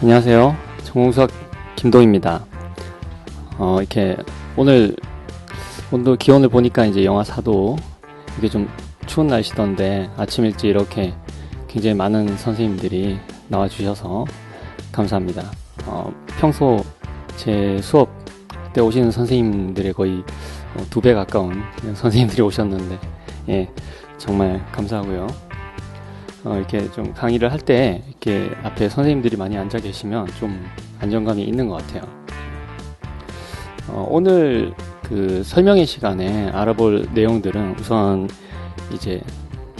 안녕하세요. 전공수학 김동입니다. 이렇게 오늘 온도 기온을 보니까 이제 영하 4도, 이게 좀 추운 날씨던데 아침 일찍 이렇게 굉장히 많은 선생님들이 나와주셔서 감사합니다. 평소 제 수업 때 오시는 선생님들의 거의 2배 가까운 선생님들이 오셨는데, 예, 정말 감사하고요. 이렇게 좀 강의를 할 때 이렇게 앞에 선생님들이 많이 앉아 계시면 좀 안정감이 있는 것 같아요. 오늘 그 설명회 시간에 알아볼 내용들은 우선 이제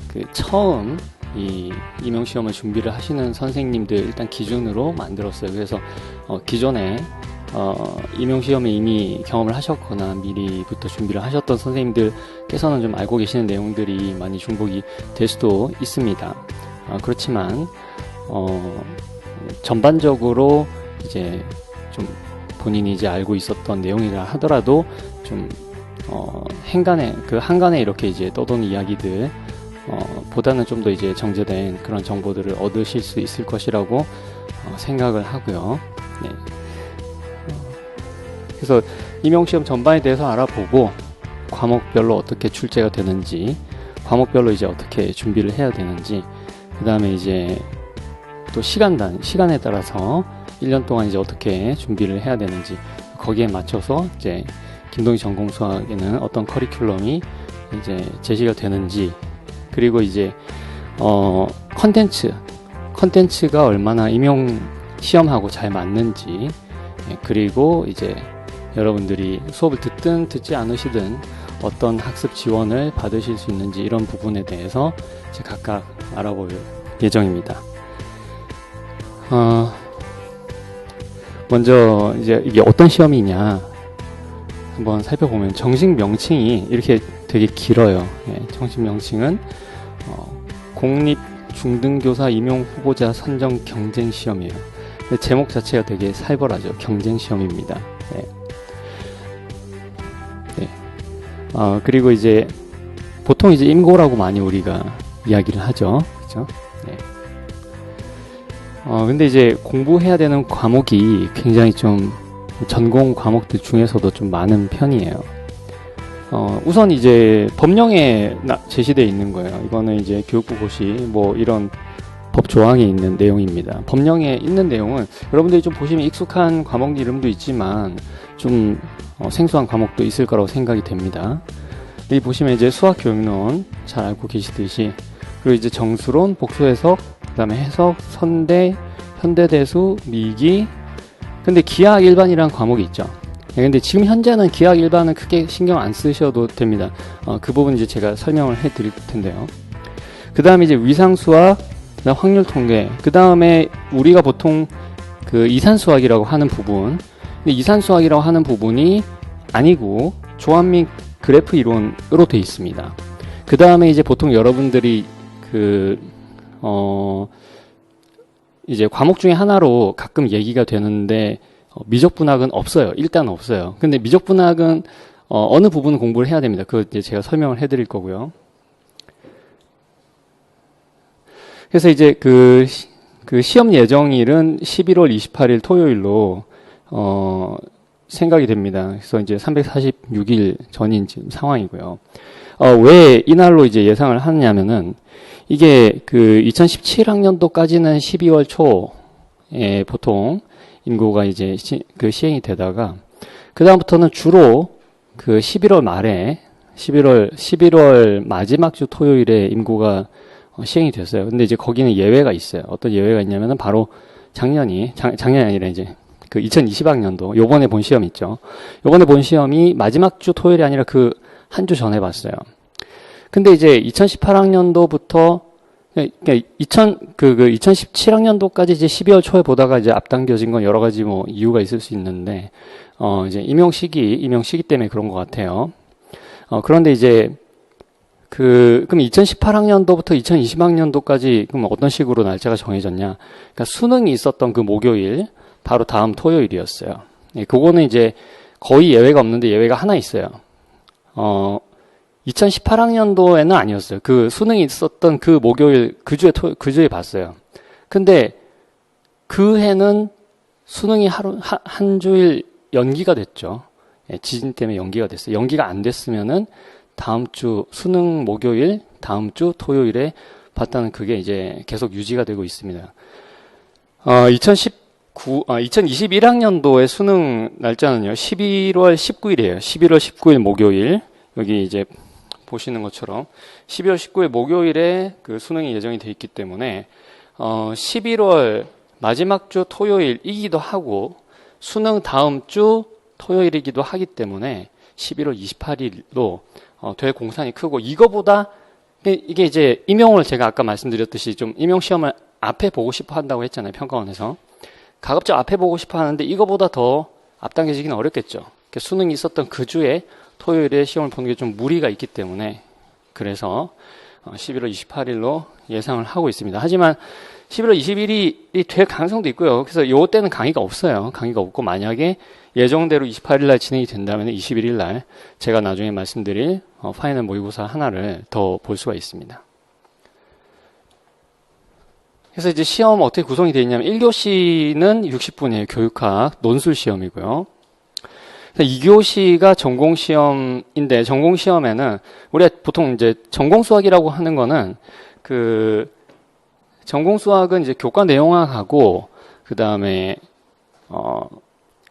그 처음 이 임용시험을 준비를 하시는 선생님들 일단 기준으로 만들었어요. 그래서 기존에 임용시험에 이미 경험을 하셨거나 미리부터 준비를 하셨던 선생님들께서는 좀 알고 계시는 내용들이 많이 중복이 될 수도 있습니다. 그렇지만 전반적으로 이제 좀 본인이 이제 알고 있었던 내용이라 하더라도 좀 한간에 이렇게 이제 떠도는 이야기들 보다는 좀 더 이제 정제된 그런 정보들을 얻으실 수 있을 것이라고 생각을 하고요. 네. 그래서 임용시험 전반에 대해서 알아보고 과목별로 어떻게 출제가 되는지, 과목별로 이제 어떻게 준비를 해야 되는지, 그 다음에 이제 또 시간에 따라서 1년 동안 이제 어떻게 준비를 해야 되는지, 거기에 맞춰서 이제 김동희 전공수학에는 어떤 커리큘럼이 이제 제시가 되는지, 그리고 이제 컨텐츠가 얼마나 임용 시험하고 잘 맞는지, 그리고 이제 여러분들이 수업을 듣든 듣지 않으시든 어떤 학습 지원을 받으실 수 있는지, 이런 부분에 대해서 이제 각각 알아볼 예정입니다. 먼저 이제 이게 어떤 시험이냐 한번 살펴보면, 정식 명칭이 이렇게 되게 길어요. 정식 명칭은 공립 중등교사 임용 후보자 선정 경쟁 시험이에요. 제목 자체가 되게 살벌하죠. 경쟁 시험입니다. 그리고 이제 보통 이제 임고라고 많이 우리가 이야기를 하죠. 그죠? 네. 근데 이제 공부해야 되는 과목이 굉장히 좀 전공 과목들 중에서도 좀 많은 편이에요. 우선 이제 법령에 제시되어 있는 거예요. 이거는 이제 교육부 고시 뭐 이런 법 조항에 있는 내용입니다. 법령에 있는 내용은 여러분들이 좀 보시면 익숙한 과목 이름도 있지만 좀 생소한 과목도 있을 거라고 생각이 됩니다. 여기 보시면 이제 수학교육론 잘 알고 계시듯이, 그리고 이제 정수론, 복수해석, 그 다음에 해석, 선대, 현대대수, 미기, 근데 기하학 일반이라는 과목이 있죠. 근데 지금 현재는 기하학 일반은 크게 신경 안 쓰셔도 됩니다. 그 부분 이제 제가 설명을 해 드릴 텐데요. 그 다음에 이제 위상수학, 그다음 확률 통계, 그 다음에 우리가 보통 그 이산수학이라고 하는 부분, 근데 이산수학이라고 하는 부분이 아니고 조합 및 그래프 이론으로 되어 있습니다. 그 다음에 이제 보통 여러분들이 이제 과목 중에 하나로 가끔 얘기가 되는데, 미적분학은 없어요. 일단 없어요. 근데 미적분학은 어느 부분 공부를 해야 됩니다. 그거 이제 제가 설명을 해드릴 거고요. 그래서 이제 그 시험 예정일은 11월 28일 토요일로 생각이 됩니다. 그래서 이제 346일 전인 지금 상황이고요. 왜 이날로 이제 예상을 하느냐면은, 이게 그 2017학년도까지는 12월 초에 보통 임고가 이제 시행이 되다가, 그 다음부터는 주로 그 11월 말에 11월 마지막 주 토요일에 임고가 시행이 됐어요. 근데 이제 거기는 예외가 있어요. 어떤 예외가 있냐면은 바로 작년이 아니라 이제 그 2020학년도 요번에 본 시험 있죠. 요번에 본 시험이 마지막 주 토요일이 아니라 그 한 주 전에 봤어요. 근데 이제 2018학년도부터 그러니까 2017학년도까지 이제 12월 초에 보다가 이제 앞당겨진 건 여러 가지 뭐 이유가 있을 수 있는데, 이제 임용 시기 때문에 그런 것 같아요. 그런데 이제 그럼 2018학년도부터 2020학년도까지 그럼 어떤 식으로 날짜가 정해졌냐? 그러니까 수능이 있었던 그 목요일, 바로 다음 토요일이었어요. 그거는 이제 거의 예외가 없는데 예외가 하나 있어요. 2018학년도에는 아니었어요. 그 수능이 있었던 그 목요일, 그 주에 봤어요. 근데 그 해는 수능이 한 주일 연기가 됐죠. 예, 지진 때문에 연기가 됐어요. 연기가 안 됐으면은 다음 주 수능 목요일, 다음 주 토요일에 봤다는 그게 이제 계속 유지가 되고 있습니다. 2021학년도의 수능 날짜는요, 11월 19일이에요. 11월 19일 목요일. 여기 이제 보시는 것처럼 12월 19일 목요일에 그 수능이 예정이 돼 있기 때문에 11월 마지막 주 토요일이기도 하고 수능 다음 주 토요일이기도 하기 때문에 11월 28일로 대공산이 크고, 이거보다 이게 이제 임용을 제가 아까 말씀드렸듯이 좀 임용 시험을 앞에 보고 싶어 한다고 했잖아요. 평가원에서. 가급적 앞에 보고 싶어 하는데 이거보다 더 앞당겨지기는 어렵겠죠. 수능이 있었던 그 주에 토요일에 시험을 보는 게 좀 무리가 있기 때문에, 그래서 11월 28일로 예상을 하고 있습니다. 하지만 11월 20일이 될 가능성도 있고요. 그래서 요 때는 강의가 없어요. 강의가 없고, 만약에 예정대로 28일 날 진행이 된다면 21일 날 제가 나중에 말씀드릴 파이널 모의고사 하나를 더 볼 수가 있습니다. 그래서 이제 시험 어떻게 구성이 되어 있냐면 1교시는 60분이에요. 교육학 논술 시험이고요. 2교시가 전공시험인데, 전공시험에는 우리가 보통 이제 전공수학이라고 하는 거는 전공수학은 이제 교과 내용학하고 그 다음에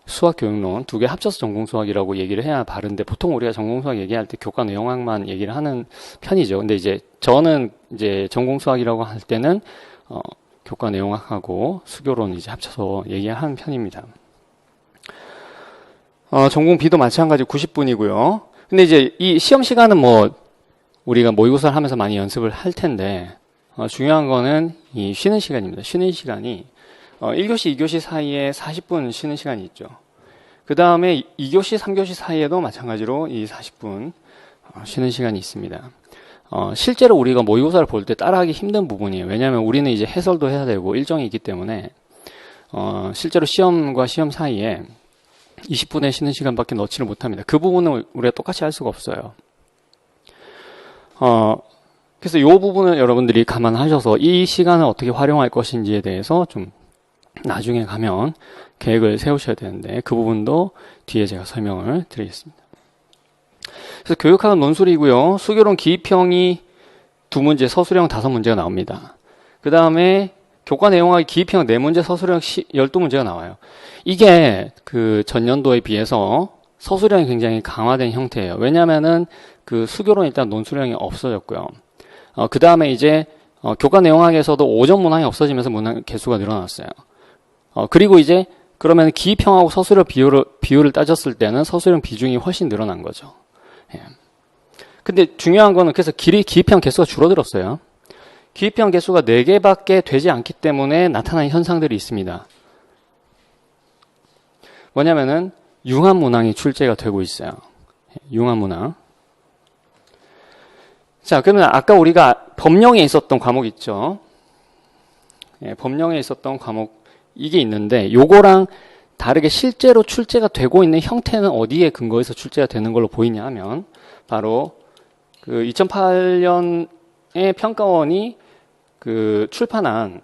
수학교육론 두 개 합쳐서 전공수학이라고 얘기를 해야 바른데, 보통 우리가 전공수학 얘기할 때 교과 내용학만 얘기를 하는 편이죠. 근데 이제 저는 이제 전공수학이라고 할 때는 교과 내용학하고 수교론 이제 합쳐서 얘기하는 편입니다. 전공 B도 마찬가지 90분이고요. 근데 이제 이 시험 시간은 뭐 우리가 모의고사를 하면서 많이 연습을 할 텐데, 중요한 거는 이 쉬는 시간입니다. 쉬는 시간이 1교시, 2교시 사이에 40분 쉬는 시간이 있죠. 그 다음에 2교시, 3교시 사이에도 마찬가지로 이 40분 쉬는 시간이 있습니다. 실제로 우리가 모의고사를 볼 때 따라하기 힘든 부분이에요. 왜냐하면 우리는 이제 해설도 해야 되고 일정이 있기 때문에 실제로 시험과 시험 사이에 20분의 쉬는 시간밖에 넣지를 못합니다. 그 부분은 우리가 똑같이 할 수가 없어요. 그래서 이 부분을 여러분들이 감안하셔서 이 시간을 어떻게 활용할 것인지에 대해서 좀 나중에 가면 계획을 세우셔야 되는데, 그 부분도 뒤에 제가 설명을 드리겠습니다. 그래서 교육학은 논술이고요. 수교론 기입형이 2문제, 서술형 5문제가 나옵니다. 그 다음에 교과 내용학이 기입형 4문제, 서술형 12문제가 나와요. 이게 그 전년도에 비해서 서술형이 굉장히 강화된 형태예요. 왜냐면은 그 수교론 일단 논술형이 없어졌고요. 그 다음에 이제 교과 내용학에서도 5점 문항이 없어지면서 문항 개수가 늘어났어요. 그리고 이제 그러면 기입형하고 서술형 비율을 따졌을 때는 서술형 비중이 훨씬 늘어난 거죠. 예. 근데 중요한 거는 그래서 기입형 개수가 줄어들었어요. 기입형 개수가 4개밖에 되지 않기 때문에 나타나는 현상들이 있습니다. 뭐냐면은 융합 문항이 출제가 되고 있어요. 융합 문항. 자, 그러면 아까 우리가 법령에 있었던 과목 있죠. 예, 법령에 있었던 과목 이게 있는데, 요거랑 다르게 실제로 출제가 되고 있는 형태는 어디에 근거해서 출제가 되는 걸로 보이냐 하면, 바로 그 2008년에 평가원이 그 출판한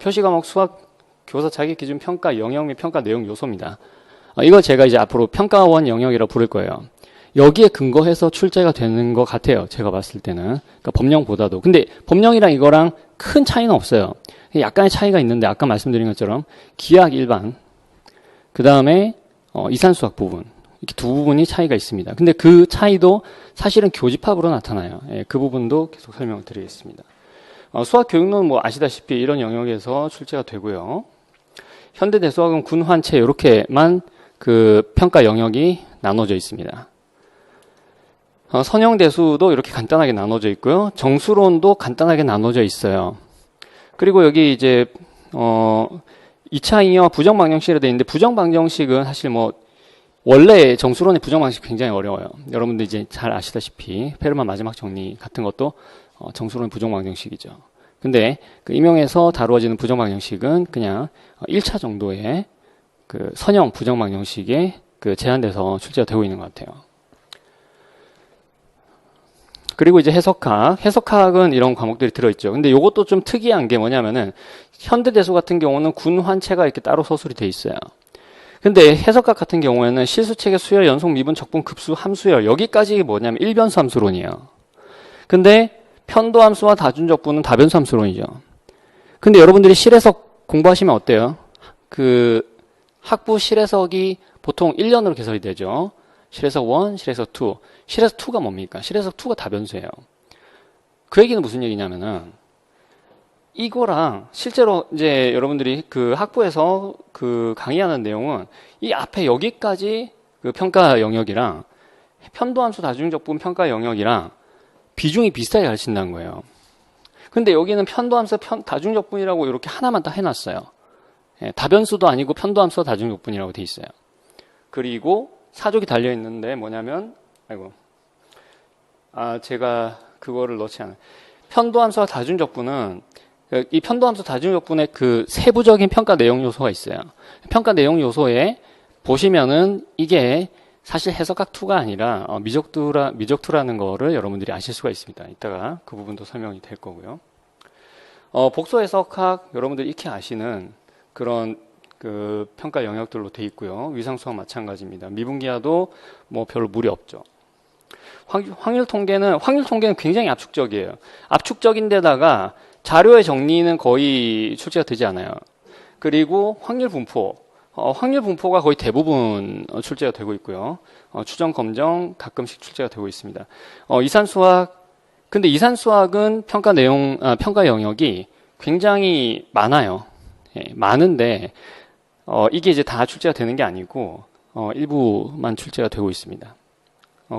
표시과목 수학 교사 자격기준 평가 영역 및 평가 내용 요소입니다. 이걸 제가 이제 앞으로 평가원 영역이라고 부를 거예요. 여기에 근거해서 출제가 되는 것 같아요. 제가 봤을 때는. 그러니까 법령보다도. 근데 법령이랑 이거랑 큰 차이는 없어요. 약간의 차이가 있는데, 아까 말씀드린 것처럼 기하 일반, 그 다음에 이산수학 부분, 이렇게 두 부분이 차이가 있습니다. 근데 그 차이도 사실은 교집합으로 나타나요. 예, 그 부분도 계속 설명을 드리겠습니다. 수학교육론 뭐 아시다시피 이런 영역에서 출제가 되고요. 현대대수학은 군환체 이렇게만 그 평가 영역이 나눠져 있습니다. 선형대수도 이렇게 간단하게 나눠져 있고요. 정수론도 간단하게 나눠져 있어요. 그리고 여기 이제 2차 잉여 부정방정식이라 되어 있는데, 부정방정식은 사실 뭐 원래 정수론의 부정방정식 굉장히 어려워요. 여러분들 이제 잘 아시다시피 페르만 마지막 정리 같은 것도 정수론의 부정방정식이죠. 근데 그 임용에서 다루어지는 부정방정식은 그냥 1차 정도의 그 선형 부정방정식에 그 제한돼서 출제가 되고 있는 것 같아요. 그리고 이제 해석학은 이런 과목들이 들어있죠. 근데 이것도 좀 특이한 게 뭐냐면은 현대대수 같은 경우는 군환체가 이렇게 따로 서술이 돼 있어요. 근데 해석학 같은 경우에는 실수체계 수열, 연속, 미분, 적분, 급수, 함수열 여기까지 뭐냐면 일변수 함수론이에요. 근데 편도함수와 다준적분은 다변수 함수론이죠. 근데 여러분들이 실해석 공부하시면 어때요? 그 학부 실해석이 보통 1년으로 개설이 되죠. 실해석 1, 실해석 2. 실해석 2가 뭡니까? 실해석 2가 다변수예요. 그 얘기는 무슨 얘기냐면은 이거랑 실제로 이제 여러분들이 그 학부에서 그 강의하는 내용은 이 앞에 여기까지 그 평가 영역이랑 편도함수 다중적분 평가 영역이랑 비중이 비슷하게 가르친다는 거예요. 근데 여기는 편도함수 다중적분이라고 이렇게 하나만 딱 해놨어요. 예, 다변수도 아니고 편도함수 다중적분이라고 돼 있어요. 그리고 사족이 달려 있는데 뭐냐면 제가 그거를 넣지 않아요. 편도함수와 다중적분은 이 편도함수 다중적분의 그 세부적인 평가 내용 요소가 있어요. 평가 내용 요소에 보시면은 이게 사실 해석학 2가 아니라 미적2라는 거를 여러분들이 아실 수가 있습니다. 이따가 그 부분도 설명이 될 거고요. 복소 해석학 여러분들이 익히 아시는 그런 그 평가 영역들로 돼 있고요. 위상수학 마찬가지입니다. 미분기하도 뭐 별로 무리 없죠. 확률 통계는 굉장히 압축적이에요. 압축적인데다가 자료의 정리는 거의 출제가 되지 않아요. 그리고 확률 분포가 거의 대부분 출제가 되고 있고요. 추정 검정 가끔씩 출제가 되고 있습니다. 근데 이산수학은 평가 영역이 굉장히 많아요. 예, 많은데 이게 이제 다 출제가 되는 게 아니고 일부만 출제가 되고 있습니다.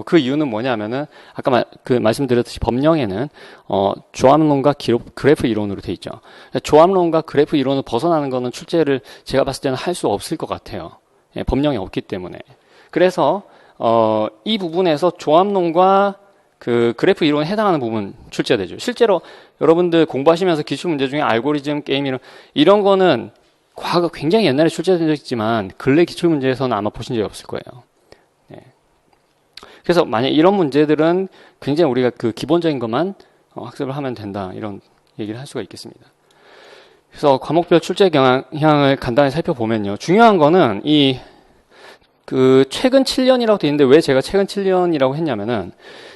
그 이유는 뭐냐면은 아까 말씀드렸듯이 법령에는 조합론과 그래프 이론으로 돼 있죠. 조합론과 그래프 이론을 벗어나는 거는 출제를 제가 봤을 때는 할 수 없을 것 같아요. 예, 법령이 없기 때문에. 그래서 이 부분에서 조합론과 그 그래프 이론에 해당하는 부분 출제가 되죠. 실제로 여러분들 공부하시면서 기출문제 중에 알고리즘, 게임 이런 거는 과거 굉장히 옛날에 출제된 적 있지만 근래 기출문제에서는 아마 보신 적이 없을 거예요. 네. 그래서 만약 이런 문제들은 굉장히 우리가 그 기본적인 것만 학습을 하면 된다 이런 얘기를 할 수가 있겠습니다. 그래서 과목별 출제 경향을 간단히 살펴보면요. 중요한 거는 그 최근 7년이라고 되어 있는데 왜 제가 최근 7년이라고 했냐면은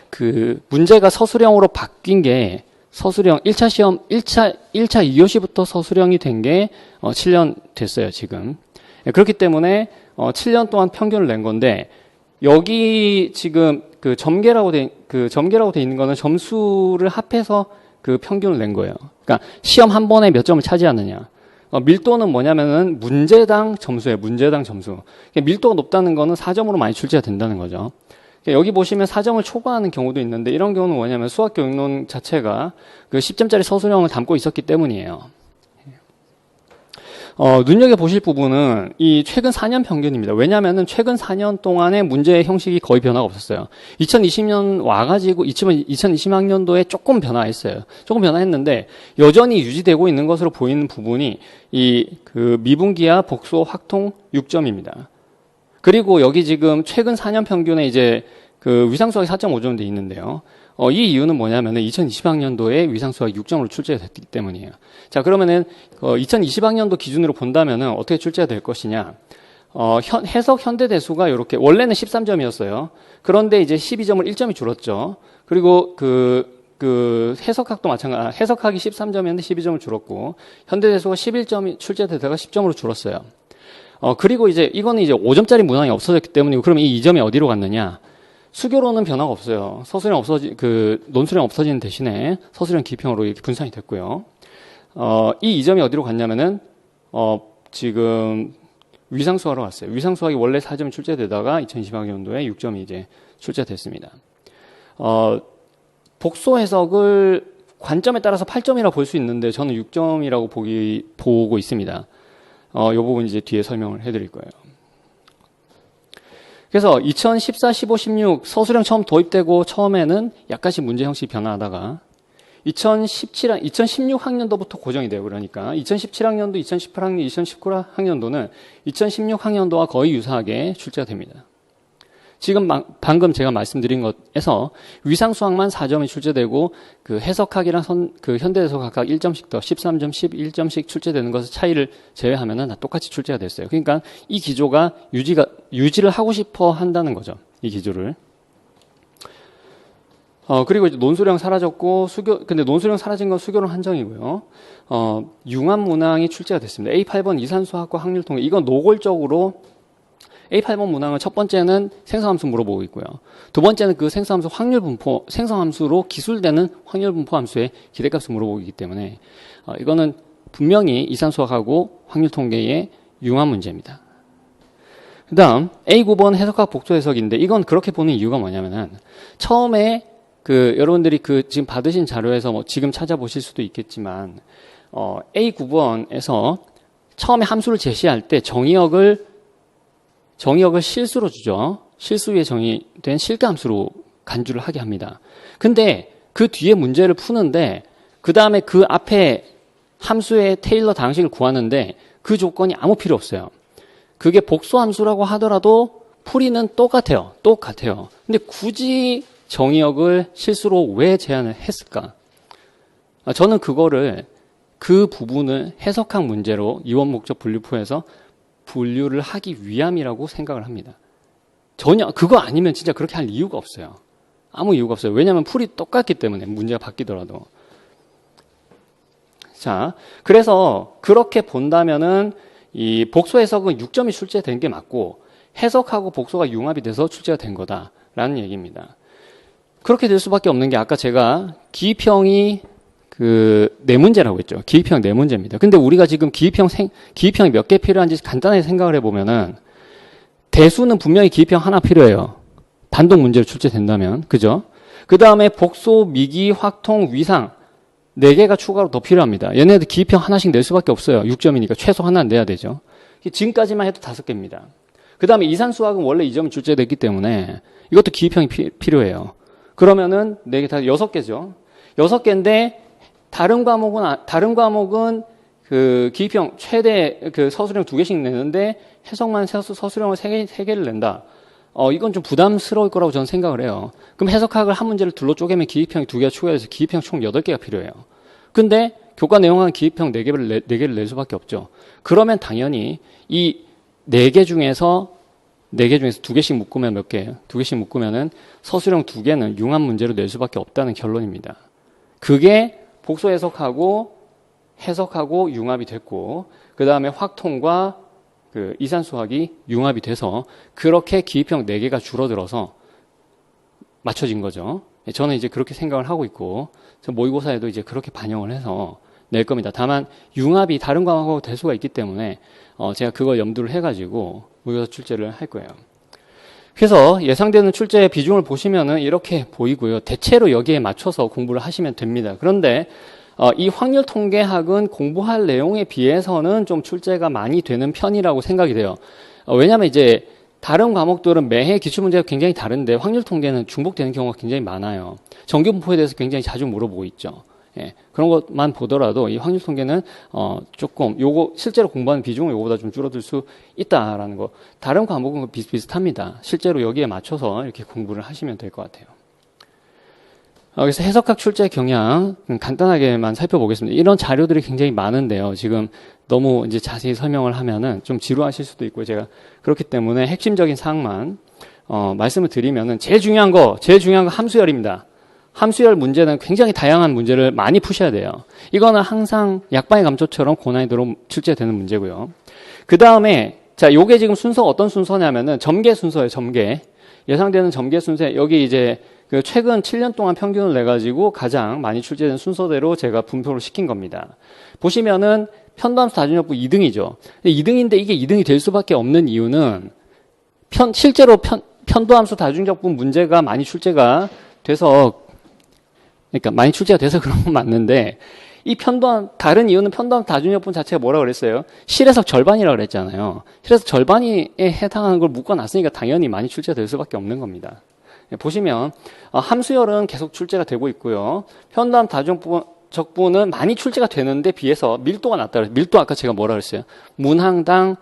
그 문제가 서술형으로 바뀐 게 서술형 1차 시험 1차 2교시부터 서술형이 된 게 7년 됐어요, 지금. 그렇기 때문에 7년 동안 평균을 낸 건데 여기 지금 그 점계라고 돼 있는 거는 점수를 합해서 그 평균을 낸 거예요. 그러니까 시험 한 번에 몇 점을 차지하느냐. 밀도는 뭐냐면은 문제당 점수예요. 문제당 점수. 그러니까 밀도가 높다는 거는 4점으로 많이 출제가 된다는 거죠. 그러니까 여기 보시면 4점을 초과하는 경우도 있는데 이런 경우는 뭐냐면 수학교육론 자체가 그 10점짜리 서술형을 담고 있었기 때문이에요. 눈여겨보실 부분은 이 최근 4년 평균입니다. 왜냐면은 최근 4년 동안의 문제의 형식이 거의 변화가 없었어요. 2020년 와가지고 2020학년도에 조금 변화했어요. 조금 변화했는데 여전히 유지되고 있는 것으로 보이는 부분이 그 미분기하, 복소, 확통 6점입니다. 그리고 여기 지금 최근 4년 평균에 이제 그 위상수학이 4.5점 돼 있는데요. 이 이유는 뭐냐면은 2020학년도에 위상수학이 6점으로 출제가 됐기 때문이에요. 자, 그러면은 2020학년도 기준으로 본다면은 어떻게 출제가 될 것이냐? 해석 현대대수가 이렇게 원래는 13점이었어요. 그런데 이제 12점을 1점이 줄었죠. 그리고 그 해석학도 마찬가지. 해석학이 13점이었는데 12점을 줄었고 현대대수가 11점이 출제되다가 10점으로 줄었어요. 그리고 이거는 이제 5점짜리 문항이 없어졌기 때문이고 그럼 이 2점이 어디로 갔느냐? 수교로는 변화가 없어요. 논술형 없어지는 대신에 서술형 기평으로 이렇게 분산이 됐고요. 이 2점이 어디로 갔냐면은, 지금 위상수학으로 갔어요. 위상수학이 원래 4점이 출제되다가 2020학년도에 6점이 이제 출제됐습니다. 복소 해석을 관점에 따라서 8점이라고 볼 수 있는데 저는 6점이라고 보고 있습니다. 이 부분 이제 뒤에 설명을 해드릴 거예요. 그래서 2014, 15, 16 서술형 처음 도입되고 처음에는 약간씩 문제 형식이 변화하다가 2016학년도부터 고정이 돼요. 그러니까 2017학년도, 2018학년, 2019학년도는 2016학년도와 거의 유사하게 출제가 됩니다. 지금 방금 제가 말씀드린 것에서 위상수학만 4점이 출제되고 그 해석학이랑 그 현대해석 각각 1점씩 더 13점, 11점씩 출제되는 것의 차이를 제외하면은 다 똑같이 출제가 됐어요. 그러니까 이 기조가 유지를 하고 싶어 한다는 거죠. 이 기조를. 그리고 이제 논술형 사라졌고, 근데 논술형 사라진 건 수교론 한정이고요. 융합문항이 출제가 됐습니다. A8번 이산수학과 확률통계. 이건 노골적으로 A8번 문항은 첫 번째는 생성함수 물어보고 있고요. 두 번째는 그 생성함수 확률분포, 생성함수로 기술되는 확률분포 함수의 기대값을 물어보기 때문에, 이거는 분명히 이산수학하고 확률통계의 융합 문제입니다. 그 다음, A9번 해석학 복수 해석인데, 이건 그렇게 보는 이유가 뭐냐면은, 처음에 여러분들이 지금 받으신 자료에서 뭐 지금 찾아보실 수도 있겠지만, A9번에서 처음에 함수를 제시할 때 정의역을 실수로 주죠. 실수 위에 정의된 실가함수로 간주를 하게 합니다. 근데 그 뒤에 문제를 푸는데, 그 다음에 그 앞에 함수의 테일러 방식을 구하는데 그 조건이 아무 필요 없어요. 그게 복수함수라고 하더라도 풀이는 똑같아요. 근데 굳이 정의역을 실수로 왜 제안을 했을까? 저는 그 부분을 해석학 문제로 이원 목적 분류표에서 분류를 하기 위함이라고 생각을 합니다. 전혀 그거 아니면 진짜 그렇게 할 이유가 없어요. 아무 이유가 없어요. 왜냐하면 풀이 똑같기 때문에 문제가 바뀌더라도. 자, 그래서 그렇게 본다면은 이 복수 해석은 6점이 출제된 게 맞고 해석하고 복수가 융합이 돼서 출제가 된 거다라는 얘기입니다. 그렇게 될 수밖에 없는 게 아까 제가 기입형이 네 문제라고 했죠. 기입형 네 문제입니다. 근데 우리가 지금 기입형이 몇 개 필요한지 간단하게 생각을 해보면은 대수는 분명히 기입형 하나 필요해요. 단독 문제로 출제된다면. 그죠? 그 다음에 복수, 미기, 확통, 위상 4개가 추가로 더 필요합니다. 얘네들 기입형 하나씩 낼 수밖에 없어요. 6점이니까 최소 하나 내야 되죠. 지금까지만 해도 5개입니다. 그 다음에 이산수학은 원래 2점이 출제됐기 때문에 이것도 기입형이 필요해요. 그러면은 4개 다 6개죠. 6개인데 다른 과목은 그 기입형 최대 서술형 2개씩 내는데 해석만 서술형을 3개를 낸다. 이건 좀 부담스러울 거라고 저는 생각을 해요. 그럼 해석학을 한 문제를 둘로 쪼개면 기입형이 2개가 추가돼서 기입형 총 8개가 필요해요. 근데 교과 내용은 기입형 4개를 낼 수밖에 없죠. 그러면 당연히 이 4개 중에서 2개씩 묶으면 몇 개예요? 2개씩 묶으면은 서술형 2개는 융합 문제로 낼 수밖에 없다는 결론입니다. 그게 복수 해석하고 융합이 됐고, 그 다음에 확통과 이산수학이 융합이 돼서 그렇게 기입형 4개가 줄어들어서 맞춰진 거죠. 저는 이제 그렇게 생각을 하고 있고, 모의고사에도 이제 그렇게 반영을 해서 낼 겁니다. 다만 융합이 다른 과목하고 될 수가 있기 때문에 제가 그걸 염두를 해가지고 모의고사 출제를 할 거예요. 그래서 예상되는 출제 비중을 보시면은 이렇게 보이고요. 대체로 여기에 맞춰서 공부를 하시면 됩니다. 그런데 이 확률통계학은 공부할 내용에 비해서는 좀 출제가 많이 되는 편이라고 생각이 돼요. 왜냐하면 이제 다른 과목들은 매해 기출문제가 굉장히 다른데 확률통계는 중복되는 경우가 굉장히 많아요. 정규분포에 대해서 굉장히 자주 물어보고 있죠. 예, 그런 것만 보더라도 이 확률통계는 조금 실제로 공부하는 비중은 요거보다 좀 줄어들 수 있다라는 거. 다른 과목은 비슷비슷합니다. 실제로 여기에 맞춰서 이렇게 공부를 하시면 될 것 같아요. 그래서 해석학 출제 경향 간단하게만 살펴보겠습니다. 이런 자료들이 굉장히 많은데요. 지금 너무 이제 자세히 설명을 하면은 좀 지루하실 수도 있고, 제가 그렇기 때문에 핵심적인 사항만 말씀을 드리면은 제일 중요한 거 함수열입니다. 함수열 문제는 굉장히 다양한 문제를 많이 푸셔야 돼요. 이거는 항상 약방의 감초처럼 고난이도로 출제되는 문제고요. 그 다음에 자, 요게 지금 순서가 어떤 순서냐면은 점계 순서예요. 점계. 예상되는 점계 순서. 여기 이제 최근 7년 동안 평균을 내가지고 가장 많이 출제된 순서대로 제가 분포를 시킨 겁니다. 보시면은 편도함수 다중역부 2등이죠. 2등인데 이게 2등이 될 수밖에 없는 이유는 실제로 편도함수 다중역부 문제가 많이 출제가 돼서, 그러니까 많이 출제가 돼서 그런 건 맞는데, 다른 이유는 편도함수 다중역분 자체가 뭐라 그랬어요? 실해석 절반이라고 그랬잖아요. 실해석 절반에 해당하는 걸 묶어놨으니까 당연히 많이 출제될 수밖에 없는 겁니다. 보시면 함수열은 계속 출제가 되고 있고요. 편도함 다중적분은 많이 출제가 되는데 비해서 밀도가 낮다. 밀도 아까 제가 뭐라 그랬어요? 문항당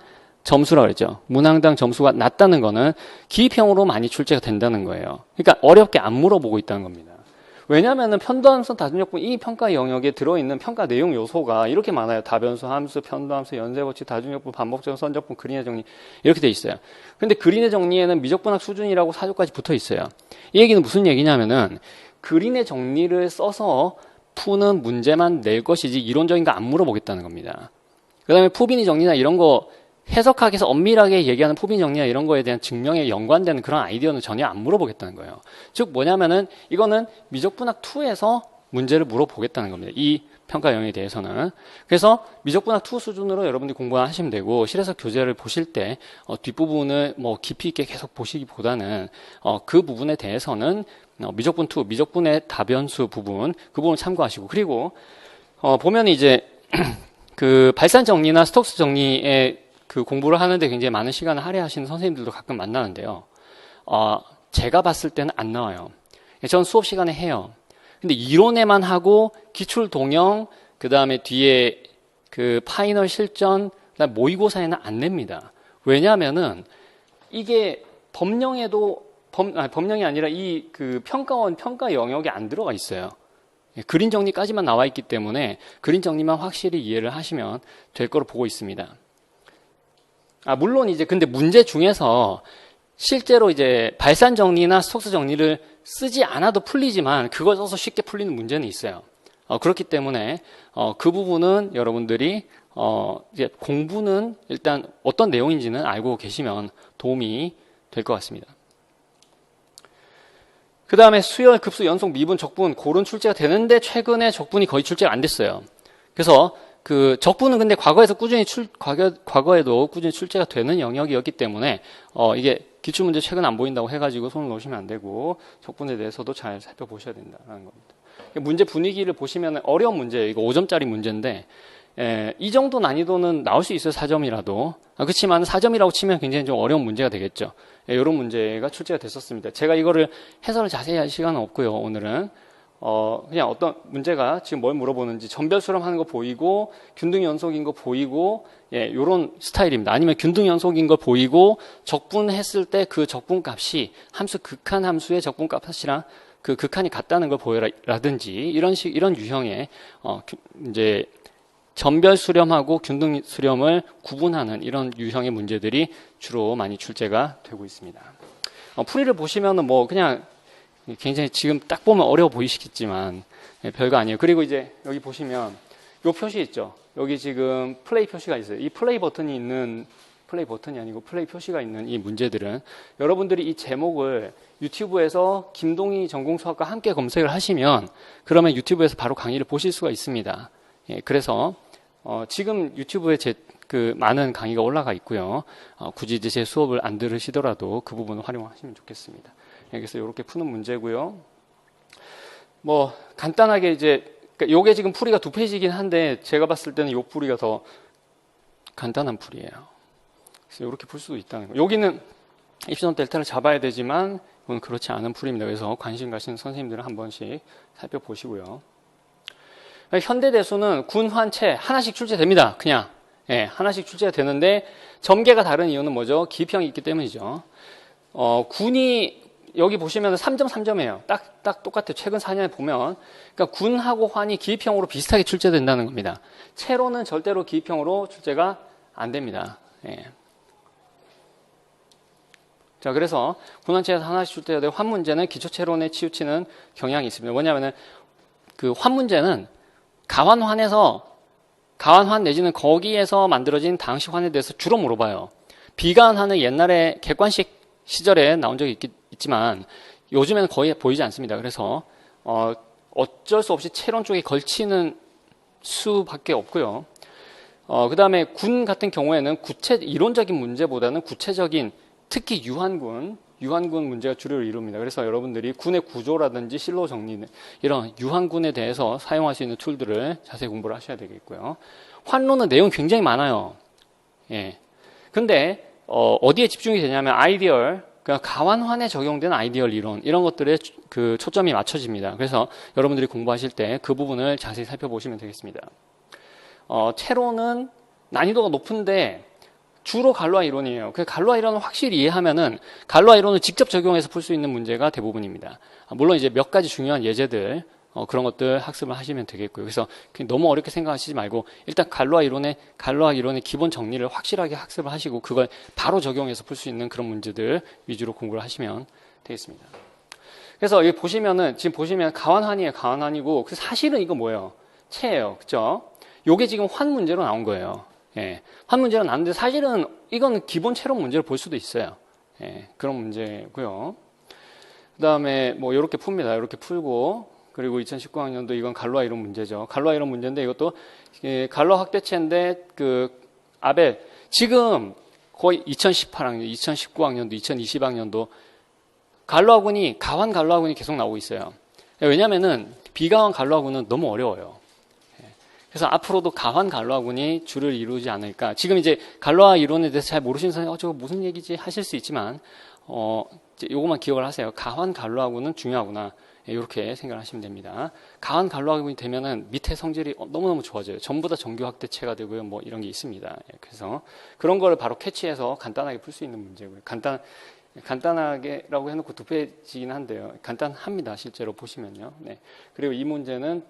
점수라고 그랬죠. 문항당 점수가 낮다는 거는 기입형으로 많이 출제가 된다는 거예요. 그러니까 어렵게 안 물어보고 있다는 겁니다. 왜냐하면 편도함수, 다중역분 이 평가 영역에 들어있는 평가 내용 요소가 이렇게 많아요. 다변수, 함수, 편도함수, 연쇄법칙, 다중역분, 반복적, 선적분, 그린의 정리 이렇게 돼 있어요. 근데 그린의 정리에는 미적분학 수준이라고 사조까지 붙어 있어요. 이 얘기는 무슨 얘기냐면은 그린의 정리를 써서 푸는 문제만 낼 것이지 이론적인 거 안 물어보겠다는 겁니다. 그 다음에 푸빈이 정리나 이런 거 해석하기 위해서 엄밀하게 얘기하는 푸빈 정리나 이런 거에 대한 증명에 연관되는 그런 아이디어는 전혀 안 물어보겠다는 거예요. 즉 뭐냐면은 이거는 미적분학 2에서 문제를 물어보겠다는 겁니다. 이 평가 영역에 대해서는. 그래서 미적분학 2 수준으로 여러분들이 공부하시면 되고 실에서 교재를 보실 때 뒷부분을 뭐 깊이 있게 계속 보시기보다는 그 부분에 대해서는 미적분 2, 미적분의 다변수 부분 그 부분을 참고하시고 그리고 보면 이제 그 발산 정리나 스톡스 정리에 그 공부를 하는데 굉장히 많은 시간을 할애하시는 선생님들도 가끔 만나는데요. 제가 봤을 때는 안 나와요. 전 수업 시간에 해요. 근데 이론에만 하고 기출 동영, 그 다음에 뒤에 그 파이널 실전, 그다음 모의고사에는 안 냅니다. 왜냐하면은 이게 법령이 아니라 이 그 평가원 평가 영역에 안 들어가 있어요. 그린 정리까지만 나와 있기 때문에 그린 정리만 확실히 이해를 하시면 될 거로 보고 있습니다. 물론 이제 근데 문제 중에서 실제로 이제 발산 정리나 스톡스 정리를 쓰지 않아도 풀리지만 그걸 써서 쉽게 풀리는 문제는 있어요. 그렇기 때문에 그 부분은 여러분들이 이제 공부는 일단 어떤 내용인지는 알고 계시면 도움이 될 것 같습니다. 그 다음에 수열, 급수, 연속, 미분, 적분, 고른 출제가 되는데 최근에 적분이 거의 출제가 안 됐어요. 그래서 그 적분은 근데 과거에도 꾸준히 출제가 되는 영역이었기 때문에 이게 기출문제 최근 안 보인다고 해가지고 손을 놓으시면 안 되고 적분에 대해서도 잘 살펴보셔야 된다는 겁니다. 문제 분위기를 보시면 어려운 문제예요. 이거 5점짜리 문제인데 이 정도 난이도는 나올 수 있어요. 4점이라도. 그렇지만 4점이라고 치면 굉장히 좀 어려운 문제가 되겠죠. 이런 문제가 출제가 됐었습니다. 제가 이거를 해설을 자세히 할 시간은 없고요. 오늘은 그냥 어떤 문제가 지금 뭘 물어보는지 전별 수렴하는 거 보이고 균등 연속인 거 보이고 요런 스타일입니다. 아니면 균등 연속인 거 보이고 적분했을 때 그 적분 값이 함수 극한 함수의 적분 값이랑 그 극한이 같다는 걸 보여라든지 이런 유형의 이제 전별 수렴하고 균등 수렴을 구분하는 이런 유형의 문제들이 주로 많이 출제가 되고 있습니다. 풀이를 보시면은 뭐 그냥 굉장히 지금 딱 보면 어려워 보이시겠지만 별거 아니에요. 그리고 이제 여기 보시면 요 표시 있죠. 여기 지금 플레이 표시가 있어요. 이 플레이 버튼이 아니고 플레이 표시가 있는 이 문제들은 여러분들이 이 제목을 유튜브에서 김동희 전공수학과 함께 검색을 하시면 그러면 유튜브에서 바로 강의를 보실 수가 있습니다. 그래서 지금 유튜브에 그 많은 강의가 올라가 있고요. 굳이 이제 제 수업을 안 들으시더라도 그 부분을 활용하시면 좋겠습니다. 그래서 이렇게 푸는 문제고요. 뭐 간단하게 이제 요게 지금 풀이가 2페이지이긴 한데 제가 봤을 때는 요 풀이가 더 간단한 풀이에요. 그래서 이렇게 풀 수도 있다는 거예요. 여기는 입시론 델타를 잡아야 되지만 이건 그렇지 않은 풀이입니다. 그래서 관심 가시는 선생님들은 한 번씩 살펴보시고요. 현대대수는 군, 환, 채 하나씩 출제됩니다. 그냥 하나씩 출제가 되는데 점개가 다른 이유는 뭐죠? 기입형이 있기 때문이죠. 군이 여기 보시면 3점 3점이에요. 딱 똑같아요. 최근 4년에 보면 그러니까 군하고 환이 기입형으로 비슷하게 출제된다는 겁니다. 채로는 절대로 기입형으로 출제가 안 됩니다. 자, 그래서 군환체에서 하나씩 출제가 되고 환 문제는 기초체론에 치우치는 경향이 있습니다. 뭐냐면은 그 환 문제는 가환환 내지는 거기에서 만들어진 다항식 환에 대해서 주로 물어봐요. 비가환환은 옛날에 객관식 시절에 나온 적이 있지만 요즘에는 거의 보이지 않습니다. 그래서 어쩔 수 없이 채론 쪽에 걸치는 수밖에 없고요. 그 다음에 군 같은 경우에는 이론적인 문제보다는 구체적인 특히 유한군 문제가 주류를 이룹니다. 그래서 여러분들이 군의 구조라든지 실로 정리는 이런 유한군에 대해서 사용할 수 있는 툴들을 자세히 공부를 하셔야 되겠고요. 환론은 내용이 굉장히 많아요. 근데 어디에 집중이 되냐면 아이디얼, 그러니까 가환환에 적용된 아이디얼 이론 이런 것들에 그 초점이 맞춰집니다. 그래서 여러분들이 공부하실 때 그 부분을 자세히 살펴보시면 되겠습니다. 채로는 난이도가 높은데 주로 갈로아 이론이에요. 그 갈로아 이론을 확실히 이해하면은 갈로아 이론을 직접 적용해서 풀 수 있는 문제가 대부분입니다. 물론 이제 몇 가지 중요한 예제들 그런 것들 학습을 하시면 되겠고요. 그래서 너무 어렵게 생각하시지 말고 일단 갈로아 이론의 기본 정리를 확실하게 학습을 하시고 그걸 바로 적용해서 풀 수 있는 그런 문제들 위주로 공부를 하시면 되겠습니다. 그래서 여기 보시면은 지금 보시면 가완환이에요. 가완환이고 사실은 이거 뭐예요? 체예요. 그죠? 요게 지금 환 문제로 나온 거예요. 예. 환 문제로 나왔는데 사실은 이거는 기본 체론 문제를 볼 수도 있어요. 예. 그런 문제고요. 그다음에 뭐 요렇게 풉니다. 요렇게 풀고 그리고 2019학년도 이건 갈로아 이론 문제죠. 갈로아 이론 문제인데 이것도 갈로아 확대체인데 아벨 지금 거의 2018학년, 2019학년도, 2020학년도 가완 갈로아군이 계속 나오고 있어요. 왜냐면은 비가완 갈로아군은 너무 어려워요. 그래서 앞으로도 가완 갈로아군이 주를 이루지 않을까. 지금 이제 갈로아 이론에 대해서 잘 모르시는 사람이 저거 무슨 얘기지 하실 수 있지만 요것만 기억을 하세요. 가완 갈로아군은 중요하구나. 이렇게 생각을 하시면 됩니다. 가완 갈로아군이 되면은 밑에 성질이 너무너무 좋아져요. 전부 다 정규 확대체가 되고요. 뭐 이런 게 있습니다. 그래서 그런 거를 바로 캐치해서 간단하게 풀 수 있는 문제고요. 간단하게라고 해놓고 두 페이지긴 한데요. 간단합니다. 실제로 보시면요. 네. 그리고 이 문제는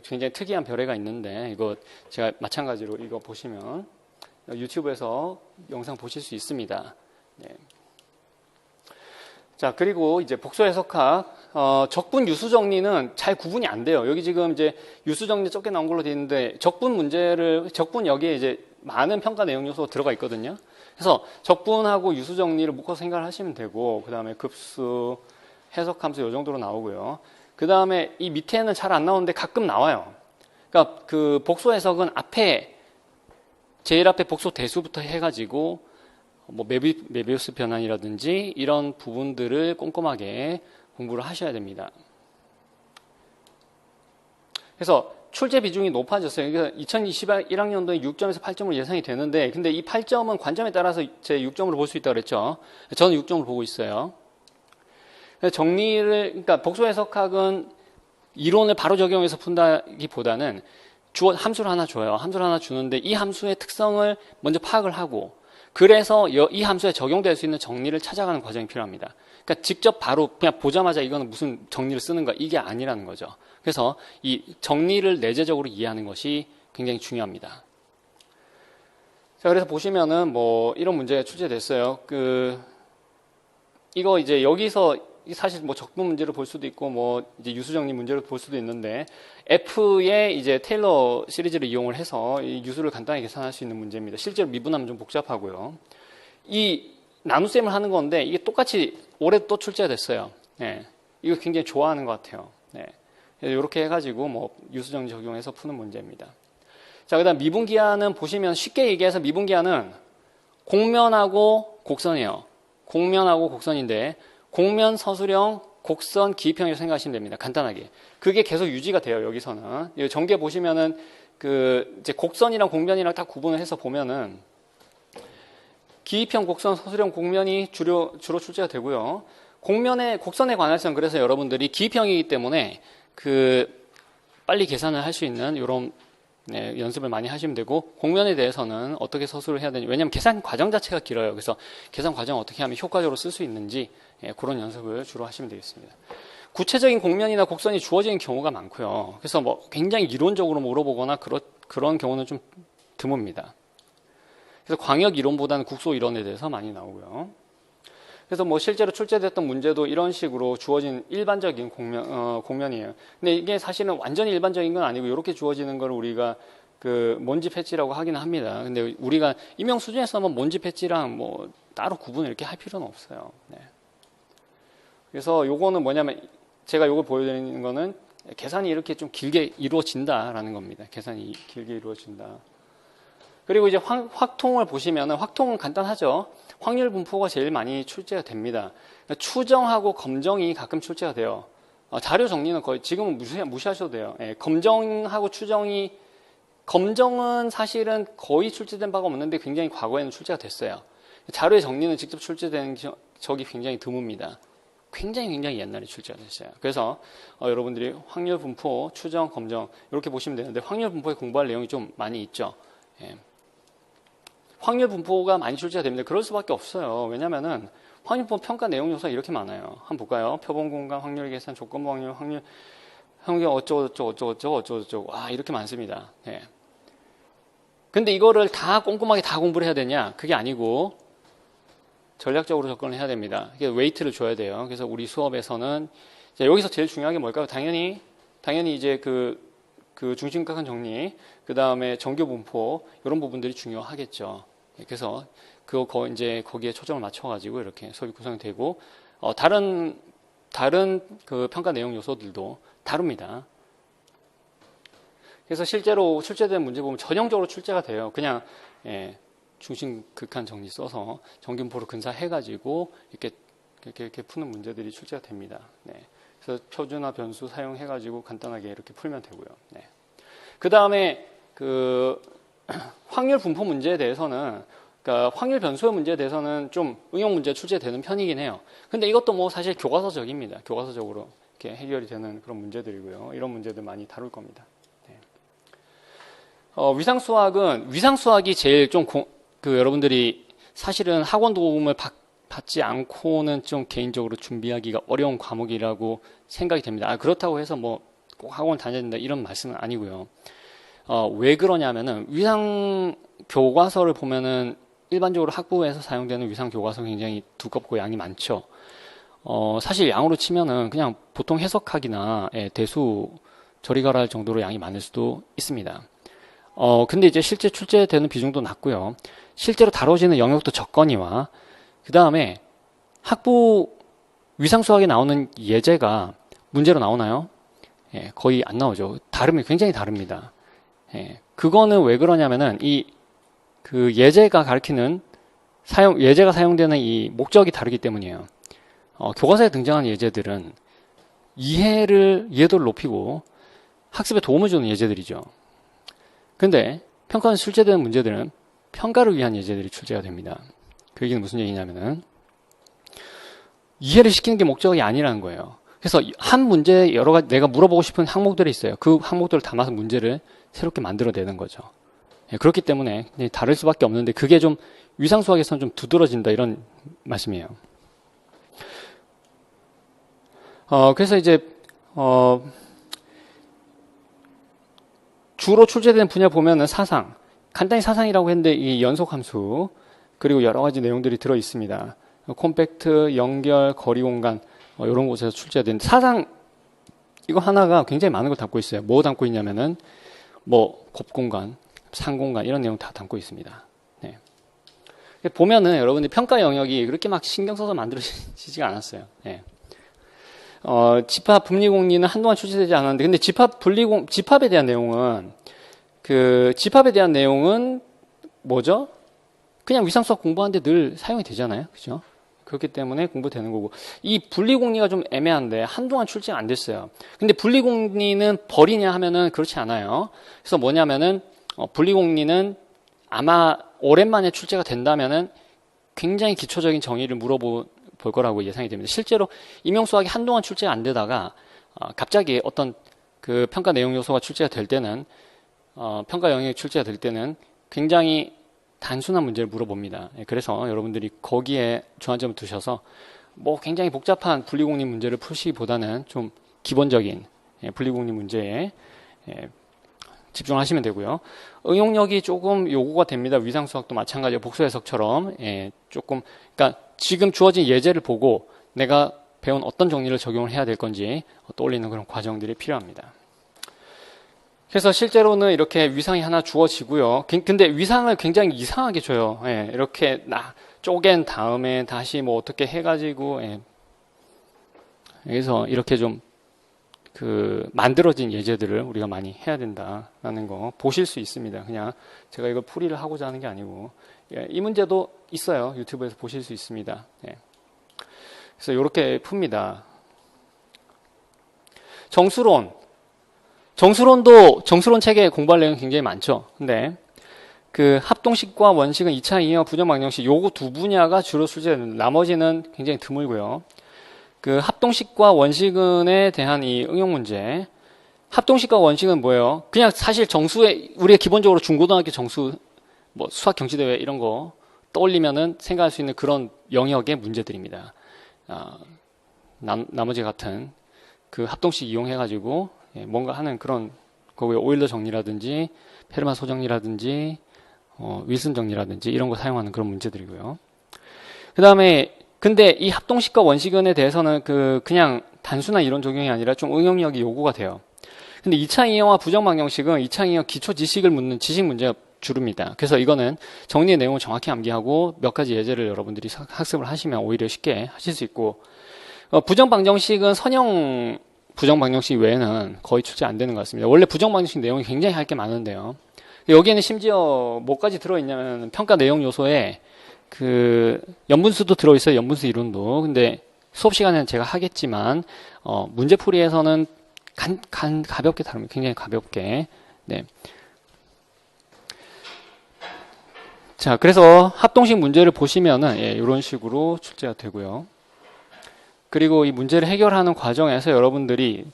굉장히 특이한 별애가 있는데 이거 제가 마찬가지로 이거 보시면 유튜브에서 영상 보실 수 있습니다. 네. 자, 그리고 이제 복수 해석학 적분 유수 정리는 잘 구분이 안 돼요. 여기 지금 이제 유수 정리 적게 나온 걸로 되어 있는데 적분 여기에 이제 많은 평가 내용 요소 들어가 있거든요. 그래서 적분하고 유수 정리를 묶어서 생각을 하시면 되고 그다음에 급수, 해석함수 요 정도로 나오고요. 그다음에 이 밑에는 잘 안 나오는데 가끔 나와요. 그러니까 그 복수 해석은 제일 앞에 복수 대수부터 해가지고 뭐 메비우스 변환이라든지 이런 부분들을 꼼꼼하게 공부를 하셔야 됩니다. 그래서 출제 비중이 높아졌어요. 그러니까 2021학년도에 6점에서 8점으로 예상이 되는데 근데 이 8점은 관점에 따라서 제 6점으로 볼 수 있다고 그랬죠. 저는 6점으로 보고 있어요. 그러니까 복수 해석학은 이론을 바로 적용해서 푼다기보다는 함수를 하나 줘요. 함수를 하나 주는데 이 함수의 특성을 먼저 파악을 하고 그래서 이 함수에 적용될 수 있는 정리를 찾아가는 과정이 필요합니다. 그러니까 직접 바로 그냥 보자마자 이거는 무슨 정리를 쓰는가 이게 아니라는 거죠. 그래서 이 정리를 내재적으로 이해하는 것이 굉장히 중요합니다. 자, 그래서 보시면은 뭐 이런 문제가 출제됐어요. 이거 이제 여기서 사실 뭐 적분 문제를 볼 수도 있고 뭐 이제 유수정리 문제를 볼 수도 있는데 F의 이제 테일러 시리즈를 이용을 해서 이 유수를 간단히 계산할 수 있는 문제입니다. 실제로 미분하면 좀 복잡하고요. 이 나눗셈을 하는 건데 이게 똑같이 올해 또 출제가 됐어요. 네. 이거 굉장히 좋아하는 것 같아요. 네. 이렇게 해가지고 뭐 유수정리 적용해서 푸는 문제입니다. 자, 그다음 미분기하는 보시면 쉽게 얘기해서 미분기하는 공면하고 곡선이에요. 공면하고 곡선인데 공면 서술형, 곡선 기입형이라고 생각하시면 됩니다. 간단하게. 그게 계속 유지가 돼요, 여기서는. 전개 보시면은, 이제 곡선이랑 공면이랑 딱 구분을 해서 보면은, 기입형, 곡선, 서술형, 공면이 주로 출제가 되고요. 곡선에 관해서는 그래서 여러분들이 기입형이기 때문에, 빨리 계산을 할 수 있는 이런, 네, 연습을 많이 하시면 되고 공면에 대해서는 어떻게 서술을 해야 되는지 왜냐하면 계산 과정 자체가 길어요. 그래서 계산 과정 어떻게 하면 효과적으로 쓸 수 있는지 그런 연습을 주로 하시면 되겠습니다. 구체적인 공면이나 곡선이 주어지는 경우가 많고요. 그래서 뭐 굉장히 이론적으로 물어보거나 그런 경우는 좀 드뭅니다. 그래서 광역 이론보다는 국소 이론에 대해서 많이 나오고요. 그래서 뭐 실제로 출제됐던 문제도 이런 식으로 주어진 일반적인 공면이에요. 근데 이게 사실은 완전히 일반적인 건 아니고 이렇게 주어지는 걸 우리가 먼지 패치라고 하기는 합니다. 근데 우리가 임용 수준에서는 먼지 패치랑 뭐 따로 구분을 이렇게 할 필요는 없어요. 네. 그래서 요거는 뭐냐면 제가 요걸 보여드리는 거는 계산이 이렇게 좀 길게 이루어진다라는 겁니다. 계산이 길게 이루어진다. 그리고 이제 확통을 보시면은 확통은 간단하죠. 확률 분포가 제일 많이 출제가 됩니다. 추정하고 검정이 가끔 출제가 돼요. 자료 정리는 거의 지금은 무시하셔도 돼요. 예, 검정하고 검정은 사실은 거의 출제된 바가 없는데 굉장히 과거에는 출제가 됐어요. 자료의 정리는 직접 출제된 적이 굉장히 드뭅니다. 굉장히 옛날에 출제가 됐어요. 그래서 여러분들이 확률 분포, 추정, 검정 이렇게 보시면 되는데 확률 분포에 공부할 내용이 좀 많이 있죠. 예. 확률 분포가 많이 출제가 됩니다. 그럴 수밖에 없어요. 왜냐면은 확률 분포 평가 내용 요소가 이렇게 많아요. 한번 볼까요? 표본 공간, 확률 계산, 조건부 확률, 확률 어쩌고 와, 이렇게 많습니다. 네. 근데 이거를 다 꼼꼼하게 다 공부를 해야 되냐? 그게 아니고 전략적으로 접근을 해야 됩니다. 이게 웨이트를 줘야 돼요. 그래서 우리 수업에서는 여기서 제일 중요한 게 뭘까요? 당연히 이제 그 중심각한 정리, 그 다음에 정교 분포 이런 부분들이 중요하겠죠. 그래서 이제 거기에 초점을 맞춰가지고 이렇게 수업이 구성이 되고 다른 그 평가 내용 요소들도 다릅니다. 그래서 실제로 출제된 문제 보면 전형적으로 출제가 돼요. 그냥 중심 극한 정리 써서 정균포로 근사해가지고 이렇게 푸는 문제들이 출제가 됩니다. 네. 그래서 표준화 변수 사용해가지고 간단하게 이렇게 풀면 되고요. 네. 그 다음에 그 확률 분포 문제에 대해서는, 그러니까 확률 변수의 문제에 대해서는 좀 응용 문제 출제되는 편이긴 해요. 근데 이것도 뭐 사실 교과서적입니다. 교과서적으로 이렇게 해결이 되는 그런 문제들이고요. 이런 문제들 많이 다룰 겁니다. 네. 위상수학이 제일 좀 여러분들이 사실은 학원 도움을 받지 않고는 좀 개인적으로 준비하기가 어려운 과목이라고 생각이 됩니다. 그렇다고 해서 뭐 꼭 학원 다녀야 된다 이런 말씀은 아니고요. 왜 그러냐면은 위상 교과서를 보면은 일반적으로 학부에서 사용되는 위상 교과서 굉장히 두껍고 양이 많죠. 사실 양으로 치면은 그냥 보통 해석하기나 대수 저리 가라 할 정도로 양이 많을 수도 있습니다. 근데 이제 실제 출제되는 비중도 낮고요. 실제로 다뤄지는 영역도 적거니와 그 다음에 학부 위상수학에 나오는 예제가 문제로 나오나요? 거의 안 나오죠. 굉장히 다릅니다. 그거는 왜 그러냐면은 그 예제가 가리키는 예제가 사용되는 이 목적이 다르기 때문이에요. 교과서에 등장하는 예제들은 이해도를 높이고 학습에 도움을 주는 예제들이죠. 근데 평가는 출제되는 문제들은 평가를 위한 예제들이 출제가 됩니다. 그 얘기는 무슨 얘기냐면은 이해를 시키는 게 목적이 아니라는 거예요. 그래서 한 문제에 여러 가지 내가 물어보고 싶은 항목들이 있어요. 그 항목들을 담아서 문제를 새롭게 만들어내는 거죠. 그렇기 때문에 다를 수밖에 없는데 그게 좀 위상수학에서는 좀 두드러진다 이런 말씀이에요. 그래서 이제 주로 출제되는 분야 보면은 간단히 사상이라고 했는데 이 연속함수 그리고 여러 가지 내용들이 들어 있습니다. 콤팩트, 연결, 거리 공간 이런 곳에서 출제되는데 사상 이거 하나가 굉장히 많은 걸 담고 있어요. 뭐 담고 있냐면은 뭐 곱공간, 상공간 이런 내용 다 담고 있습니다. 네. 보면은 여러분들 평가 영역이 그렇게 막 신경 써서 만들어지지가 않았어요. 네. 집합 분리공리는 한동안 출제되지 않았는데 근데 집합에 대한 내용은 뭐죠? 그냥 위상수학 공부하는데 늘 사용이 되잖아요. 그죠? 그렇기 때문에 공부되는 거고. 이 분리공리가 좀 애매한데 한동안 출제가 안 됐어요. 근데 분리공리는 버리냐 하면은 그렇지 않아요. 그래서 뭐냐면은 분리공리는 아마 오랜만에 출제가 된다면은 굉장히 기초적인 정의를 물어볼 거라고 예상이 됩니다. 실제로 임용수학이 한동안 출제가 안 되다가 갑자기 어떤 그 평가 내용 요소가 출제가 될 때는 평가 영역이 출제가 될 때는 굉장히 단순한 문제를 물어봅니다. 그래서 여러분들이 거기에 주안점을 두셔서 뭐 굉장히 복잡한 분리공리 문제를 푸시기보다는 좀 기본적인 분리공리 문제에 집중하시면 되고요. 응용력이 조금 요구가 됩니다. 위상수학도 마찬가지로 복수해석처럼 조금 그러니까 지금 주어진 예제를 보고 내가 배운 어떤 정리를 적용을 해야 될 건지 떠올리는 그런 과정들이 필요합니다. 그래서 실제로는 이렇게 위상이 하나 주어지고요. 근데 위상을 굉장히 이상하게 줘요. 이렇게 쪼갠 다음에 다시 뭐 어떻게 해가지고 그래서 이렇게 좀 만들어진 예제들을 우리가 많이 해야 된다라는 거 보실 수 있습니다. 그냥 제가 이걸 풀이를 하고자 하는 게 아니고 이 문제도 있어요. 유튜브에서 보실 수 있습니다. 그래서 이렇게 풉니다. 정수론 책에 공부할 내용이 굉장히 많죠. 근데 그 합동식과 원식은 2차 이어 부정 방정식 요거 두 분야가 주로 출제되는 나머지는 굉장히 드물고요. 그 합동식과 원식은에 대한 이 응용 문제. 합동식과 원식은 뭐예요? 그냥 사실 정수에 우리가 기본적으로 중고등학교 정수 뭐 수학 경시대회 이런 거 떠올리면은 생각할 수 있는 그런 영역의 문제들입니다. 나머지 같은 그 합동식 이용해가지고 뭔가 하는 그런 거고요. 오일러 정리라든지 페르마 소정리라든지 윌슨 정리라든지 이런 거 사용하는 그런 문제들이고요. 그 다음에 근데 이 합동식과 원시근에 대해서는 그냥 단순한 이론 적용이 아니라 좀 응용력이 요구가 돼요. 근데 2차 이용과 부정방정식은 2차 이용 기초 지식을 묻는 지식 문제가 주릅니다. 그래서 이거는 정리의 내용을 정확히 암기하고 몇 가지 예제를 여러분들이 학습을 하시면 오히려 쉽게 하실 수 있고, 부정방정식은 선형 부정방정식 외에는 거의 출제 안 되는 것 같습니다. 원래 부정방정식 내용이 굉장히 할 게 많은데요. 여기에는 심지어 뭐까지 들어있냐면 평가 내용 요소에 그 연분수도 들어있어요. 연분수 이론도. 근데 수업 시간에는 제가 하겠지만 문제풀이에서는 가볍게 다룹니다. 굉장히 가볍게. 네. 자, 그래서 합동식 문제를 보시면은 이런 식으로 출제가 되고요. 그리고 이 문제를 해결하는 과정에서 여러분들이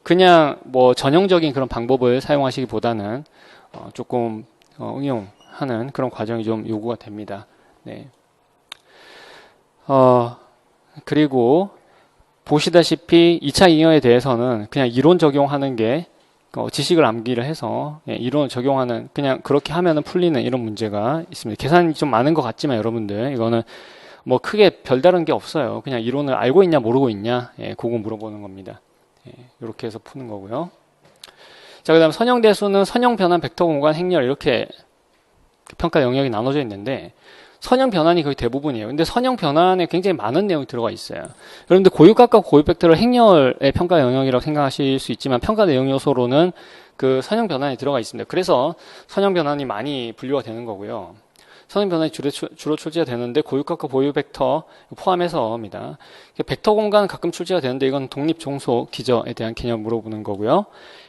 그냥 뭐 전형적인 그런 방법을 사용하시기보다는 조금 응용하는 그런 과정이 좀 요구가 됩니다. 네. 그리고 보시다시피 2차 잉여에 대해서는 그냥 이론 적용하는 게 지식을 암기를 해서 이론을 적용하는, 그냥 그렇게 하면은 풀리는 이런 문제가 있습니다. 계산이 좀 많은 것 같지만 여러분들 이거는 뭐 크게 별다른 게 없어요. 그냥 이론을 알고 있냐 모르고 있냐, 그거 물어보는 겁니다. 이렇게 해서 푸는 거고요. 자, 그 다음 선형대수는 선형 변환, 벡터 공간, 행렬 이렇게 평가 영역이 나눠져 있는데 선형 변환이 거의 대부분이에요. 근데 선형 변환에 굉장히 많은 내용이 들어가 있어요. 여러분들 고유값과 고유 벡터를 행렬의 평가 영역이라고 생각하실 수 있지만 평가 내용 요소로는 그 선형 변환이 들어가 있습니다. 그래서 선형 변환이 많이 분류가 되는 거고요. 선형 변환이 주로 출제가 되는데 고유값과 고유 벡터 포함해서입니다. 벡터 공간 가끔 출제가 되는데 이건 독립 종속 기저에 대한 개념 물어보는 거고요.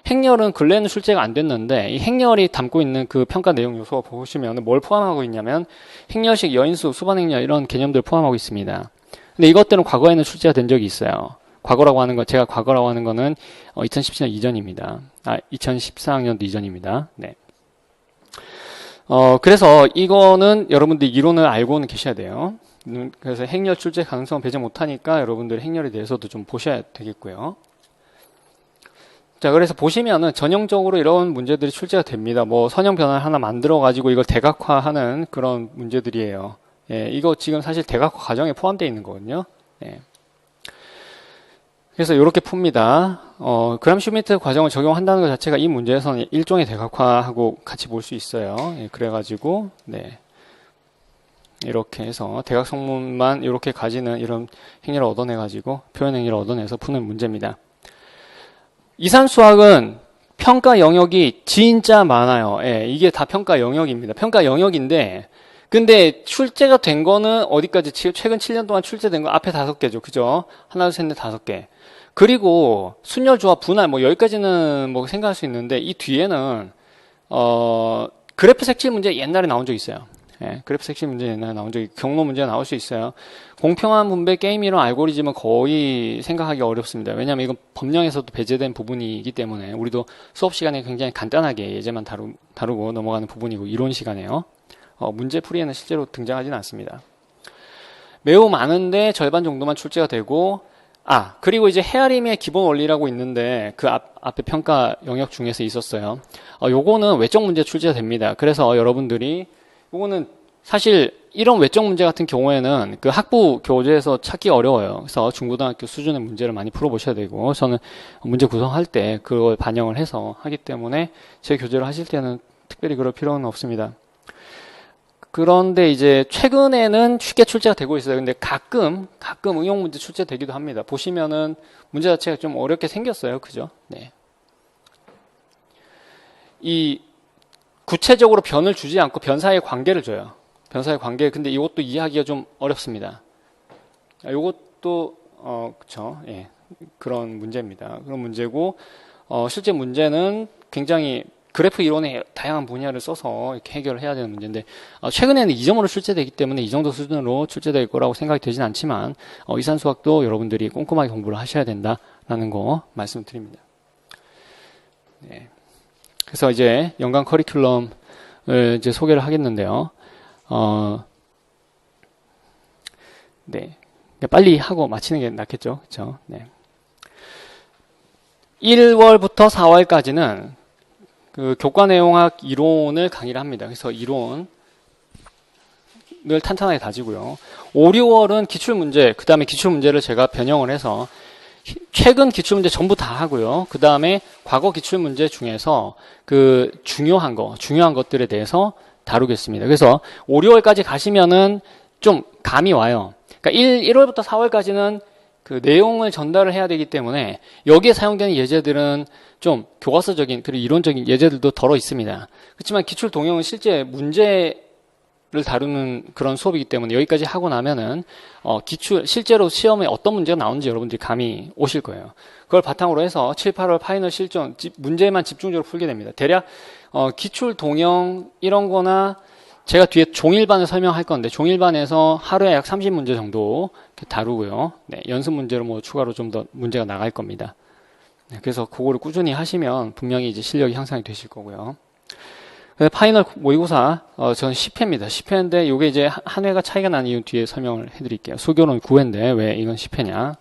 행렬은 근래에는 출제가 안 됐는데 이 행렬이 담고 있는 그 평가 내용 요소 보시면 뭘 포함하고 있냐면 행렬식, 여인수, 수반행렬 이런 개념들을 포함하고 있습니다. 근데 이것들은 과거에는 출제가 된 적이 있어요. 과거라고 하는 거, 제가 과거라고 하는 거는 2017년 이전입니다. 2014학년도 이전입니다. 네. 그래서 이거는 여러분들이 이론을 알고는 계셔야 돼요. 그래서 행렬 출제 가능성을 배제 못하니까 여러분들 행렬에 대해서도 좀 보셔야 되겠고요. 자, 그래서 보시면은 전형적으로 이런 문제들이 출제가 됩니다. 뭐 선형 변환 하나 만들어 가지고 이걸 대각화하는 그런 문제들이에요. 이거 지금 사실 대각화 과정에 포함되어 있는 거거든요. 그래서 이렇게 풉니다. 그람슈미트 과정을 적용한다는 것 자체가 이 문제에서는 일종의 대각화하고 같이 볼 수 있어요. 그래가지고 이렇게 해서 대각성문만 이렇게 가지는 이런 행위를 얻어내가지고 표현 행위를 얻어내서 푸는 문제입니다. 이산수학은 평가 영역이 진짜 많아요. 이게 다 평가 영역입니다. 평가 영역인데 근데 출제가 된 거는 어디까지, 최근 7년 동안 출제된 거 앞에 5개죠. 그죠? 하나, 둘, 셋, 넷, 5개. 그리고 순열, 조합, 분할, 뭐 여기까지는 뭐 생각할 수 있는데 이 뒤에는 그래프 색칠 문제 옛날에 나온 적 있어요. 그래프 색칠 문제 옛날에 나온 적이, 경로 문제가 나올 수 있어요. 공평한 분배 게임 이론 알고리즘은 거의 생각하기 어렵습니다. 왜냐하면 이건 법령에서도 배제된 부분이기 때문에 우리도 수업 시간에 굉장히 간단하게 예제만 다루고 넘어가는 부분이고 이론 시간에요. 문제풀이에는 실제로 등장하지는 않습니다. 매우 많은데 절반 정도만 출제가 되고, 그리고 이제 헤아림의 기본 원리라고 있는데 그 앞에 평가 영역 중에서 있었어요. 요거는 외적 문제 출제가 됩니다. 그래서 여러분들이 요거는 사실 이런 외적 문제 같은 경우에는 그 학부 교재에서 찾기 어려워요. 그래서 중고등학교 수준의 문제를 많이 풀어보셔야 되고, 저는 문제 구성할 때 그걸 반영을 해서 하기 때문에 제 교재를 하실 때는 특별히 그럴 필요는 없습니다. 그런데 이제 최근에는 쉽게 출제가 되고 있어요. 근데 가끔 응용 문제 출제되기도 합니다. 보시면은 문제 자체가 좀 어렵게 생겼어요. 그죠? 이 구체적으로 변을 주지 않고 변 사이의 관계를 줘요. 변 사이의 관계. 근데 이것도 이해하기가 좀 어렵습니다. 이것도 그쵸? 그런 문제입니다. 그런 문제고 실제 문제는 굉장히 그래프 이론의 다양한 분야를 써서 이렇게 해결을 해야 되는 문제인데, 최근에는 이 점으로 출제되기 때문에 이 정도 수준으로 출제될 거라고 생각이 되진 않지만, 이산수학도 여러분들이 꼼꼼하게 공부를 하셔야 된다라는 거 말씀드립니다. 그래서 이제 연간 커리큘럼 이제 소개를 하겠는데요. 네. 빨리 하고 마치는 게 낫겠죠. 그렇죠? 네. 1월부터 4월까지는 그 교과내용학 이론을 강의를 합니다. 그래서 이론을 탄탄하게 다지고요. 5, 6월은 기출문제, 그 다음에 기출문제를 제가 변형을 해서 최근 기출문제 전부 다 하고요. 그 다음에 과거 기출문제 중에서 그 중요한 것들에 대해서 다루겠습니다. 그래서 5, 6월까지 가시면은 좀 감이 와요. 그러니까 1월부터 4월까지는 그 내용을 전달을 해야 되기 때문에 여기에 사용되는 예제들은 좀 교과서적인 그리고 이론적인 예제들도 덜어 있습니다. 그렇지만 기출 동영은 실제 문제를 다루는 그런 수업이기 때문에 여기까지 하고 나면은 실제로 시험에 어떤 문제가 나오는지 여러분들이 감이 오실 거예요. 그걸 바탕으로 해서 7, 8월 파이널 실전 문제만 집중적으로 풀게 됩니다. 대략 기출 동영 이런 거나 제가 뒤에 종일반을 설명할 건데 종일반에서 하루에 약 30문제 정도 다루고요. 네, 연습 문제로 뭐 추가로 좀 더 문제가 나갈 겁니다. 네, 그래서 그거를 꾸준히 하시면 분명히 이제 실력이 향상이 되실 거고요. 파이널 모의고사 저는 10회입니다. 10회인데 이게 이제 한 회가 차이가 나는 이유 뒤에 설명을 해드릴게요. 수교는 9회인데 왜 이건 10회냐?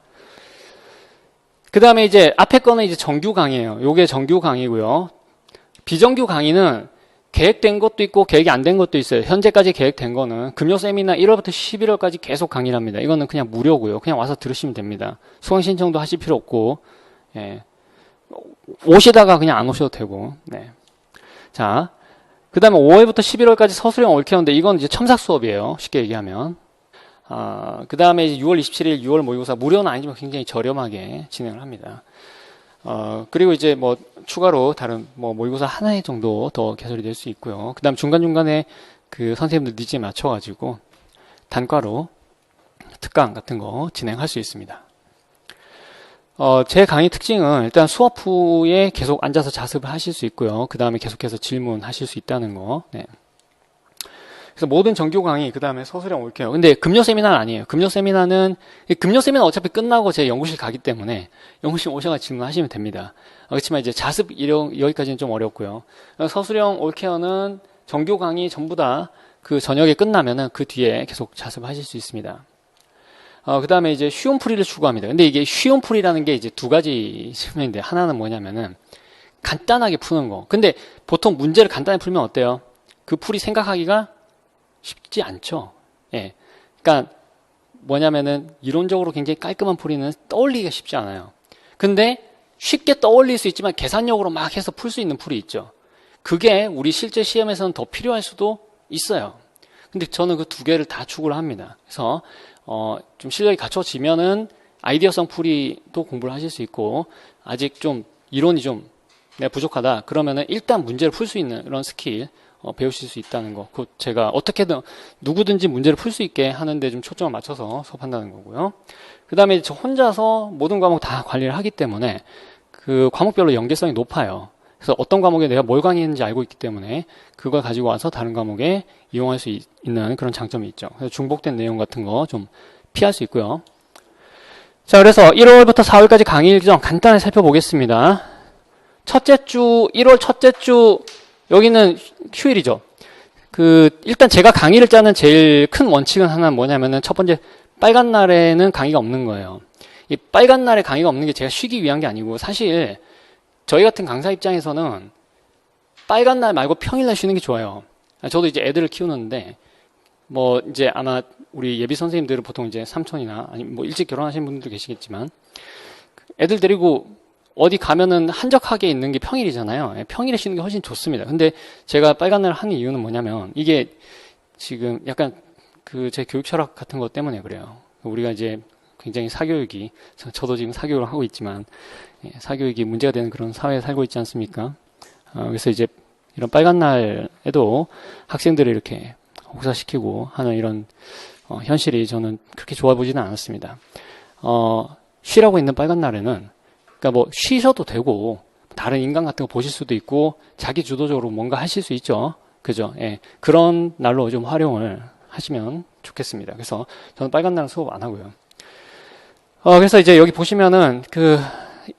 그 다음에 이제 앞에 거는 이제 정규 강의예요. 요게 정규 강의고요. 비정규 강의는 계획된 것도 있고 계획이 안 된 것도 있어요. 현재까지 계획된 거는 금요 세미나 1월부터 11월까지 계속 강의를 합니다. 이거는 그냥 무료고요. 그냥 와서 들으시면 됩니다. 수강 신청도 하실 필요 없고, 예. 오시다가 그냥 안 오셔도 되고, 네. 자, 그 다음에 5월부터 11월까지 서술형 올케어인데 이건 이제 첨삭 수업이에요. 쉽게 얘기하면. 그 다음에 이제 6월 27일 6월 모의고사 무료는 아니지만 굉장히 저렴하게 진행을 합니다. 그리고 이제 뭐 추가로 다른 뭐 모의고사 하나 정도 더 개설이 될 수 있고요. 그 다음 중간중간에 그 선생님들 니즈에 맞춰가지고 단과로 특강 같은 거 진행할 수 있습니다. 제 강의 특징은 일단 수업 후에 계속 앉아서 자습을 하실 수 있고요. 그 다음에 계속해서 질문하실 수 있다는 거. 네. 그래서 모든 정규 강의, 그 다음에 서술형 올게요. 근데 금요 세미나는 아니에요. 금요 세미나는 어차피 끝나고 제 연구실 가기 때문에 연구실 오셔서 질문하시면 됩니다. 그렇지만 이제 자습 여기까지는 좀 어렵고요. 서술형 올케어는 정규 강의 전부 다 그 저녁에 끝나면은 그 뒤에 계속 자습하실 수 있습니다. 그 다음에 이제 쉬운 풀이를 추구합니다. 근데 이게 쉬운 풀이라는 게 이제 두 가지 측면인데 하나는 뭐냐면은 간단하게 푸는 거. 근데 보통 문제를 간단히 풀면 어때요? 그 풀이 생각하기가 쉽지 않죠. 예. 그러니까 뭐냐면은 이론적으로 굉장히 깔끔한 풀이는 떠올리기가 쉽지 않아요. 근데 쉽게 떠올릴 수 있지만 계산력으로 막 해서 풀 수 있는 풀이 있죠. 그게 우리 실제 시험에서는 더 필요할 수도 있어요. 근데 저는 그 두 개를 다 추구를 합니다. 그래서 좀 실력이 갖춰지면은 아이디어성 풀이도 공부를 하실 수 있고 아직 좀 이론이 좀 내가 부족하다 그러면은 일단 문제를 풀 수 있는 이런 스킬 배우실 수 있다는 거. 그 제가 어떻게든 누구든지 문제를 풀 수 있게 하는데 좀 초점을 맞춰서 수업한다는 거고요. 그 다음에 저 혼자서 모든 과목 다 관리를 하기 때문에 그 과목별로 연계성이 높아요. 그래서 어떤 과목에 내가 뭘 강의했는지 알고 있기 때문에 그걸 가지고 와서 다른 과목에 이용할 수 있는 그런 장점이 있죠. 그래서 중복된 내용 같은 거 좀 피할 수 있고요. 자, 그래서 1월부터 4월까지 강의 일정 간단히 살펴보겠습니다. 첫째 주, 1월 첫째 주, 여기는 휴일이죠. 일단 제가 강의를 짜는 제일 큰 원칙은 하나는 뭐냐면은 첫 번째, 빨간 날에는 강의가 없는 거예요. 이 빨간 날에 강의가 없는 게 제가 쉬기 위한 게 아니고 사실 저희 같은 강사 입장에서는 빨간 날 말고 평일날 쉬는 게 좋아요. 저도 이제 애들을 키우는데, 뭐, 이제 아마 우리 예비 선생님들은 보통 이제 삼촌이나, 아니, 뭐 일찍 결혼하신 분들도 계시겠지만, 애들 데리고 어디 가면은 한적하게 있는 게 평일이잖아요. 평일에 쉬는 게 훨씬 좋습니다. 근데 제가 빨간 날 하는 이유는 뭐냐면, 이게 지금 약간 제 교육 철학 같은 것 때문에 그래요. 우리가 이제 굉장히 사교육이, 저도 지금 사교육을 하고 있지만, 사교육이 문제가 되는 그런 사회에 살고 있지 않습니까? 그래서 이제 이런 빨간 날에도 학생들을 이렇게 혹사시키고 하는 이런 현실이 저는 그렇게 좋아 보지는 않았습니다. 쉬라고 있는 빨간 날에는 그러니까 뭐 쉬셔도 되고 다른 인간 같은 거 보실 수도 있고 자기 주도적으로 뭔가 하실 수 있죠. 그죠? 예. 그런 날로 좀 활용을 하시면 좋겠습니다. 그래서 저는 빨간 날은 수업 안 하고요. 그래서 이제 여기 보시면은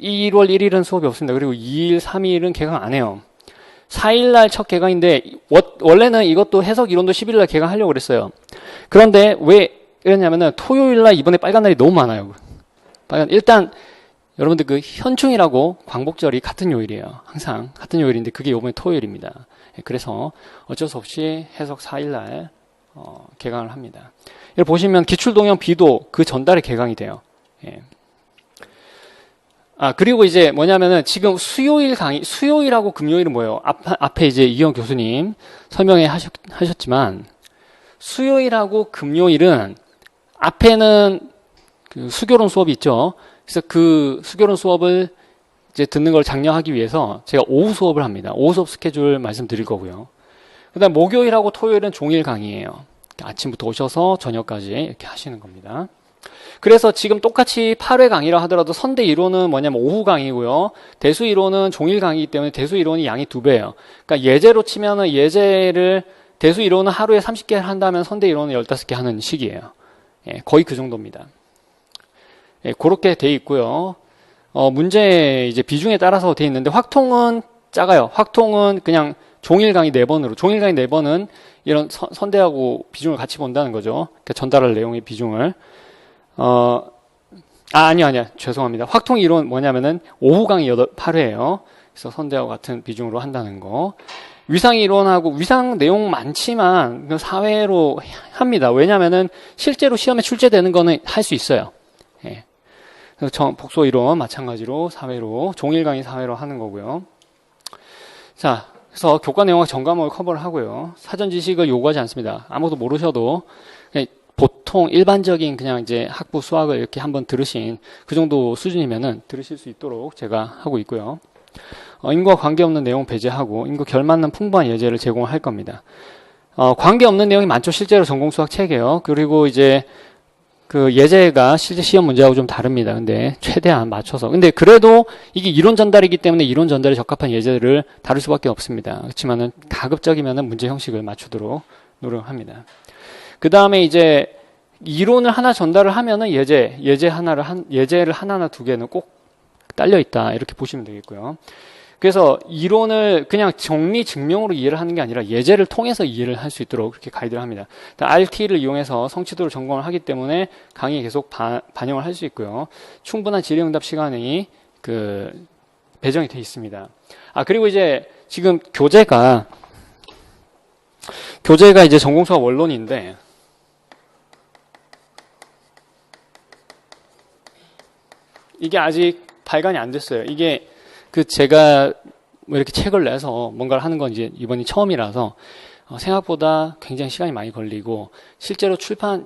1월 1일은 수업이 없습니다. 그리고 2일, 3일은 개강 안 해요. 4일날 첫 개강인데 원래는 이것도 해석 이론도 10일날 개강하려고 그랬어요. 그런데 왜 그랬냐면은 토요일날 이번에 빨간 날이 너무 많아요. 일단 여러분들 그 현충이라고 광복절이 같은 요일이에요. 항상 같은 요일인데 그게 이번에 토요일입니다. 그래서 어쩔 수 없이 해석 4일날 개강을 합니다. 여기 보시면 기출동형 B도 그 전달에 개강이 돼요. 예. 그리고 이제 뭐냐면은 지금 수요일 강의, 수요일하고 금요일은 뭐예요? 앞에 이제 이경 교수님 설명해 하셨지만, 수요일하고 금요일은 앞에는 그 수교론 수업이 있죠. 그래서 그 수교론 수업을 이제 듣는 걸 장려하기 위해서 제가 오후 수업을 합니다. 오후 수업 스케줄 말씀드릴 거고요. 그 다음 목요일하고 토요일은 종일 강의예요. 아침부터 오셔서 저녁까지 이렇게 하시는 겁니다. 그래서 지금 똑같이 8회 강의라 하더라도 선대 이론은 뭐냐면 오후 강의고요. 대수 이론은 종일 강의이기 때문에 대수 이론이 양이 2배예요. 그러니까 예제로 치면은 예제를 대수 이론은 하루에 30개 한다면 선대 이론은 15개 하는 식이에요. 예, 거의 그 정도입니다. 예, 그렇게 돼 있고요. 문제 이제 비중에 따라서 돼 있는데 확통은 작아요. 확통은 그냥 종일 강의 4번으로. 종일 강의 4번은 이런 선대하고 비중을 같이 본다는 거죠. 그러니까 전달할 내용의 비중을. 아니야. 죄송합니다. 확통 이론 뭐냐면은 오후 강의 8회예요. 그래서 선대하고 같은 비중으로 한다는 거. 위상 이론하고 위상 내용 많지만 4회로 합니다. 왜냐면은 실제로 시험에 출제되는 거는 할 수 있어요. 예. 그래서 복소 이론 마찬가지로 4회로 종일 강의 4회로 하는 거고요. 자, 그래서 교과 내용과 전 과목을 커버를 하고요. 사전 지식을 요구하지 않습니다. 아무것도 모르셔도 그냥 보통 일반적인 그냥 이제 학부 수학을 이렇게 한번 들으신 그 정도 수준이면은 들으실 수 있도록 제가 하고 있고요. 인과 관계없는 내용 배제하고 인과 결맞는 풍부한 예제를 제공할 겁니다. 관계없는 내용이 많죠. 실제로 전공 수학 책이에요. 그리고 이제 그 예제가 실제 시험 문제하고 좀 다릅니다. 근데 최대한 맞춰서. 근데 그래도 이게 이론 전달이기 때문에 이론 전달에 적합한 예제를 다룰 수밖에 없습니다. 그렇지만은 가급적이면은 문제 형식을 맞추도록 노력합니다. 그 다음에 이제 이론을 하나 전달을 하면은 예제를 하나나 2개는 꼭 딸려 있다. 이렇게 보시면 되겠고요. 그래서 이론을 그냥 정리 증명으로 이해를 하는 게 아니라 예제를 통해서 이해를 할 수 있도록 그렇게 가이드를 합니다. RT를 이용해서 성취도를 점검을 하기 때문에 강의에 계속 반영을 할 수 있고요. 충분한 질의응답 시간이 배정이 되어 있습니다. 그리고 이제 지금 교재가 이제 전공수학 원론인데 이게 아직 발간이 안 됐어요. 이게 제가 뭐 이렇게 책을 내서 뭔가를 하는 건 이제 이번이 처음이라서 생각보다 굉장히 시간이 많이 걸리고 실제로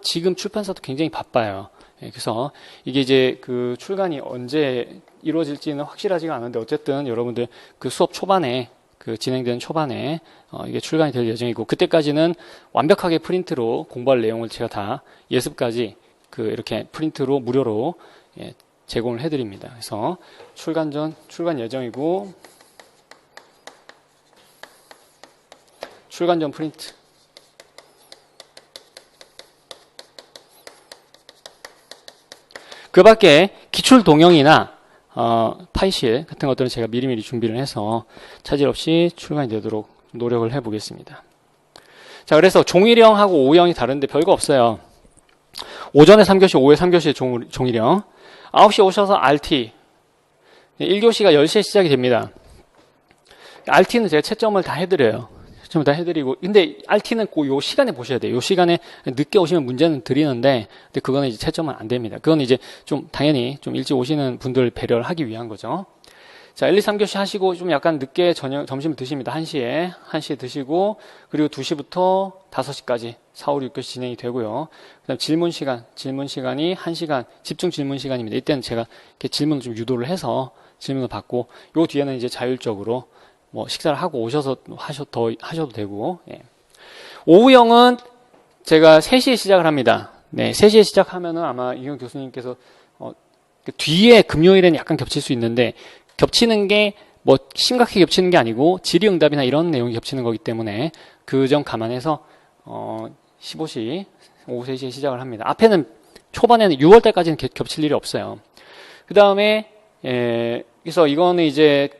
지금 출판사도 굉장히 바빠요. 그래서 이게 이제 그 출간이 언제 이루어질지는 확실하지가 않은데 어쨌든 여러분들 그 수업 초반에 진행되는 초반에 이게 출간이 될 예정이고 그때까지는 완벽하게 프린트로 공부할 내용을 제가 다 예습까지 이렇게 프린트로 무료로 제공을 해드립니다. 그래서 출간 예정이고 출간 전 프린트 그 밖에 기출 동영이나 파이실 같은 것들은 제가 미리미리 준비를 해서 차질 없이 출간이 되도록 노력을 해보겠습니다. 자, 그래서 종일형하고 오후형이 다른데 별거 없어요. 오전에 3교시, 오후에 3교시 종일형 9시에 오셔서 RT 1교시가 10시에 시작이 됩니다. RT는 제가 채점을 다 해드려요. 채점을 다 해드리고 근데 RT는 꼭 요 시간에 보셔야 돼요. 요 시간에 늦게 오시면 문제는 드리는데 근데 그거는 이제 채점은 안 됩니다. 그건 이제 좀 당연히 좀 일찍 오시는 분들 배려를 하기 위한 거죠. 자, 1, 2, 3교시 하시고 좀 약간 늦게 점심을 드십니다. 1시에 드시고 그리고 2시부터 5시까지 4, 5, 6교시 진행이 되고요. 그다음 질문 시간이 1시간 집중 질문 시간입니다. 이때는 제가 이렇게 질문을 좀 유도를 해서 질문을 받고 요 뒤에는 이제 자율적으로 뭐 식사를 하고 오셔서 하셔도 되고. 예. 오후형은 제가 3시에 시작을 합니다. 네, 3시에 시작하면은 아마 이경 교수님께서 뒤에 금요일에는 약간 겹칠 수 있는데 겹치는 게 뭐 심각하게 겹치는 게 아니고 질의응답이나 이런 내용이 겹치는 거기 때문에 그 점 감안해서 15시 오후 3시에 시작을 합니다. 앞에는 초반에는 6월달까지는 겹칠 일이 없어요. 그 다음에 그래서 이거는 이제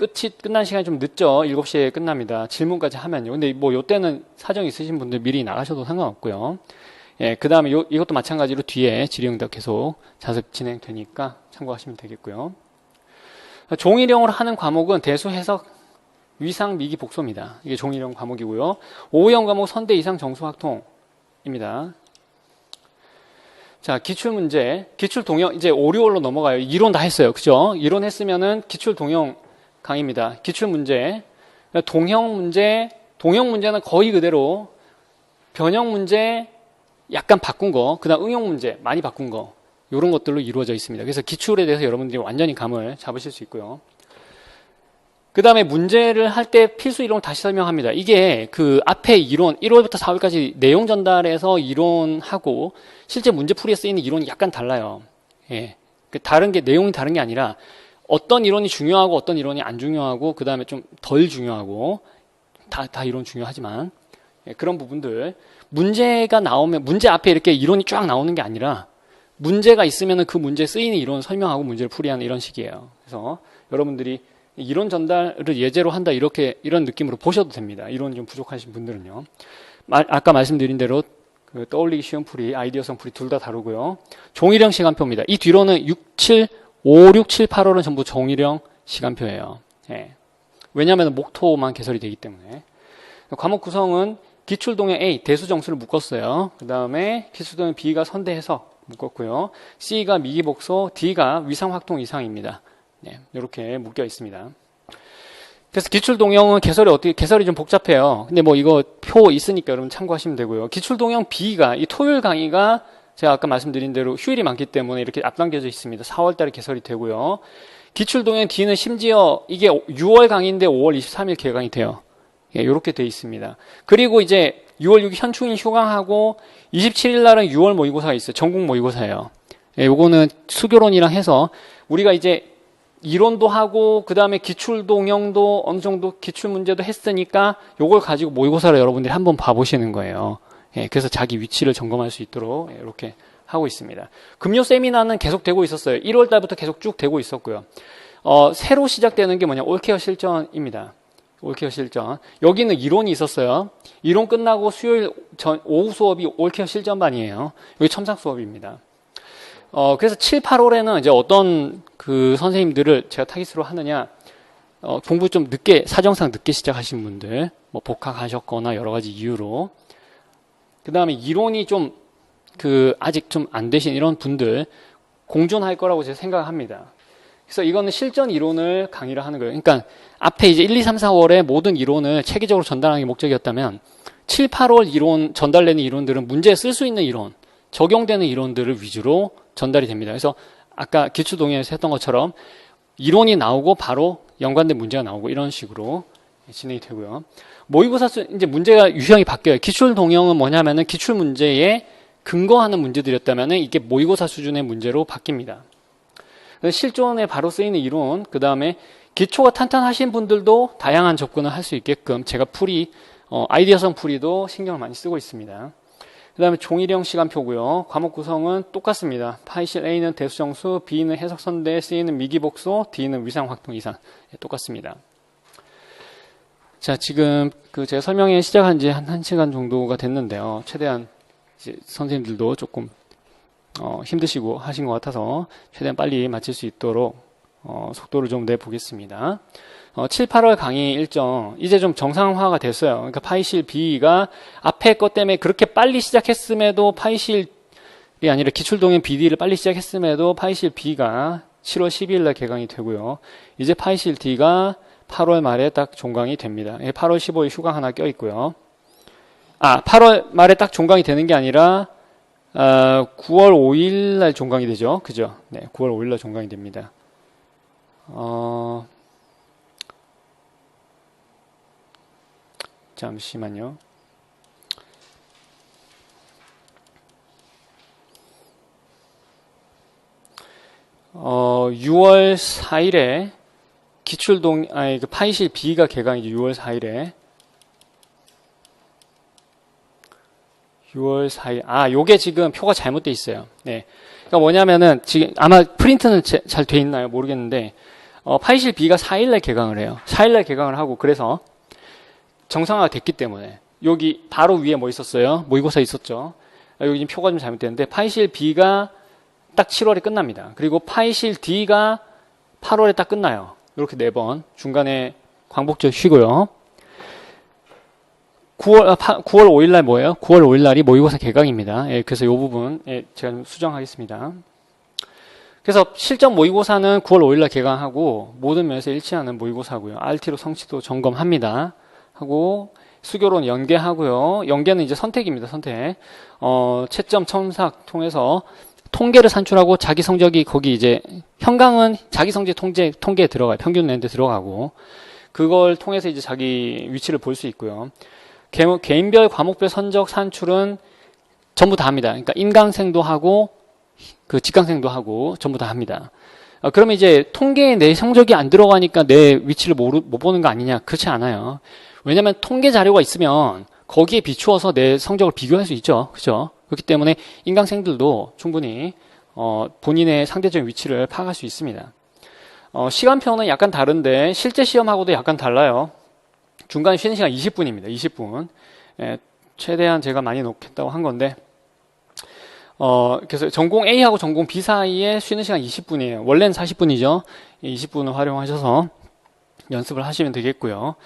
끝난 시간이 좀 늦죠. 7시에 끝납니다. 질문까지 하면요. 근데 뭐 요때는 사정 있으신 분들 미리 나가셔도 상관없고요. 예, 그 다음에 이것도 마찬가지로 뒤에 질의응답 계속 자습 진행되니까 참고하시면 되겠고요. 종일형으로 하는 과목은 대수, 해석, 위상, 미기, 복소입니다. 이게 종일형 과목이고요. 오후형 과목 선대, 이상, 정수, 확통입니다. 자, 기출문제, 기출동형, 이제 5, 6월로 넘어가요. 이론 다 했어요. 그죠? 이론 했으면은 기출동형 강의입니다. 기출문제, 동형 문제는 거의 그대로, 변형 문제 약간 바꾼 거, 그 다음 응용 문제 많이 바꾼 거, 이런 것들로 이루어져 있습니다. 그래서 기출에 대해서 여러분들이 완전히 감을 잡으실 수 있고요. 그 다음에 문제를 할 때 필수 이론을 다시 설명합니다. 이게 그 앞에 이론, 1월부터 4월까지 내용 전달해서 이론하고 실제 문제 풀이에 쓰이는 이론이 약간 달라요. 예. 다른 게, 내용이 다른 게 아니라 어떤 이론이 중요하고 어떤 이론이 안 중요하고 그 다음에 좀 덜 중요하고 다 이론 중요하지만 예, 그런 부분들. 문제가 나오면 문제 앞에 이렇게 이론이 쫙 나오는 게 아니라 문제가 있으면 그 문제에 쓰이는 이론을 설명하고 문제를 풀이하는 이런 식이에요. 그래서 여러분들이 이론 전달을 예제로 한다 이런 느낌으로 보셔도 됩니다. 이론이 좀 부족하신 분들은요. 아까 말씀드린 대로 그 떠올리기 쉬운 풀이, 아이디어성 풀이 둘 다 다루고요. 종일형 시간표입니다. 이 뒤로는 5, 6, 7, 8월은 전부 종일형 시간표예요. 예. 왜냐하면 목토만 개설이 되기 때문에. 과목 구성은 기출동형 A, 대수정수를 묶었어요. 그 다음에 기출동형 B가 선대해석 묶었고요. C가 미기복소, D가 위상확통 이상입니다. 네, 이렇게 묶여 있습니다. 그래서 기출동형은 개설이 좀 복잡해요. 근데 뭐 이거 표 있으니까 여러분 참고하시면 되고요. 기출동형 B가 이 토요일 강의가 제가 아까 말씀드린 대로 휴일이 많기 때문에 이렇게 앞당겨져 있습니다. 4월 달에 개설이 되고요. 기출동형 D는 심지어 이게 6월 강의인데 5월 23일 개강이 돼요. 예, 이렇게 돼 있습니다. 그리고 이제 6월 6일 현충일 휴강하고 27일 날은 6월 모의고사가 있어요. 전국 모의고사예요. 예, 요거는 수교론이랑 해서 우리가 이제 이론도 하고 그 다음에 기출동형도 어느 정도 기출문제도 했으니까 요걸 가지고 모의고사를 여러분들이 한번 봐보시는 거예요. 예, 그래서 자기 위치를 점검할 수 있도록 이렇게 하고 있습니다. 금요 세미나는 계속 되고 있었어요. 1월 달부터 계속 쭉 되고 있었고요. 새로 시작되는 게 뭐냐, 올케어 실전입니다. 올케어 실전. 여기는 이론이 있었어요. 이론 끝나고 수요일 오후 수업이 올케어 실전반이에요. 여기 첨삭 수업입니다. 그래서 7, 8월에는 이제 어떤 그 선생님들을 제가 타깃으로 하느냐, 공부 좀 늦게, 사정상 늦게 시작하신 분들, 뭐 복학하셨거나 여러 가지 이유로. 그 다음에 이론이 좀, 아직 좀 안 되신 이런 분들, 공존할 거라고 제가 생각합니다. 그래서 이거는 실전 이론을 강의를 하는 거예요. 그러니까 앞에 이제 1, 2, 3, 4월에 모든 이론을 체계적으로 전달하는 게 목적이었다면 7, 8월 이론, 전달되는 이론들은 문제에 쓸 수 있는 이론, 적용되는 이론들을 위주로 전달이 됩니다. 그래서 아까 기출동형에서 했던 것처럼 이론이 나오고 바로 연관된 문제가 나오고 이런 식으로 진행이 되고요. 모의고사 이제 문제가 유형이 바뀌어요. 기출동형은 뭐냐면은 기출문제에 근거하는 문제들이었다면은 이게 모의고사 수준의 문제로 바뀝니다. 실존에 바로 쓰이는 이론, 그 다음에 기초가 탄탄하신 분들도 다양한 접근을 할 수 있게끔 제가 아이디어성 풀이도 신경을 많이 쓰고 있습니다. 그 다음에 종일형 시간표고요. 과목 구성은 똑같습니다. 파이실 A는 대수정수, B는 해석선대, C는 미기복소, D는 위상확통 이상. 똑같습니다. 자, 지금 제가 설명회 시작한 지 한 1시간 정도가 됐는데요. 최대한 이제 선생님들도 조금 힘드시고 하신 것 같아서 최대한 빨리 마칠 수 있도록 속도를 좀 내보겠습니다. 7, 8월 강의 일정 이제 좀 정상화가 됐어요. 그러니까 파이실 B가 앞에 것 때문에 그렇게 빨리 시작했음에도 파이실이 아니라 기출동형 BD를 빨리 시작했음에도 파이실 B가 7월 12일 날 개강이 되고요. 이제 파이실 D가 8월 말에 딱 종강이 됩니다. 8월 15일 휴강 하나 껴있고요. 8월 말에 딱 종강이 되는 게 아니라 9월 5일 날 종강이 되죠. 그죠? 네, 9월 5일 날 종강이 됩니다. 잠시만요. 어, 6월 4일에 파이실 B가 개강이죠. 6월 4일에. 6월 4일. 요게 지금 표가 잘못돼 있어요. 네. 그러니까 뭐냐면은 지금 아마 프린트는 잘 돼 있나요? 모르겠는데 파이실 B가 4일날 개강을 해요. 4일날 개강을 하고 그래서 정상화가 됐기 때문에 여기 바로 위에 뭐 있었어요? 모의고사 있었죠. 여기 지금 표가 좀 잘못됐는데 파이실 B가 딱 7월에 끝납니다. 그리고 파이실 D가 8월에 딱 끝나요. 이렇게 4번 중간에 광복절 쉬고요. 9월 5일 날 뭐예요? 9월 5일 날이 모의고사 개강입니다. 예, 그래서 이 부분 제가 좀 수정하겠습니다. 그래서 실전 모의고사는 9월 5일 날 개강하고 모든 면에서 일치하는 모의고사고요. RT로 성취도 점검합니다. 하고 수교론 연계하고요. 연계는 이제 선택입니다. 선택. 채점 첨삭 통해서 통계를 산출하고 자기 성적이 거기 이제 현강은 자기 성적 통계에 들어가요. 평균 낸데 들어가고 그걸 통해서 이제 자기 위치를 볼 수 있고요. 개인별 과목별 선적 산출은 전부 다 합니다. 그러니까 인강생도 하고 그 직강생도 하고 전부 다 합니다. 그러면 이제 통계에 내 성적이 안 들어가니까 내 위치를 못 보는 거 아니냐? 그렇지 않아요. 왜냐하면 통계 자료가 있으면 거기에 비추어서 내 성적을 비교할 수 있죠. 그렇죠? 그렇기 때문에 인강생들도 충분히 본인의 상대적인 위치를 파악할 수 있습니다. 시간표는 약간 다른데 실제 시험하고도 약간 달라요. 중간에 쉬는 시간 20분입니다. 20분. 최대한 제가 많이 놓겠다고 한 건데 그래서 전공 A하고 전공 B 사이에 쉬는 시간 20분이에요. 원래는 40분이죠. 20분을 활용하셔서 연습을 하시면 되겠고요.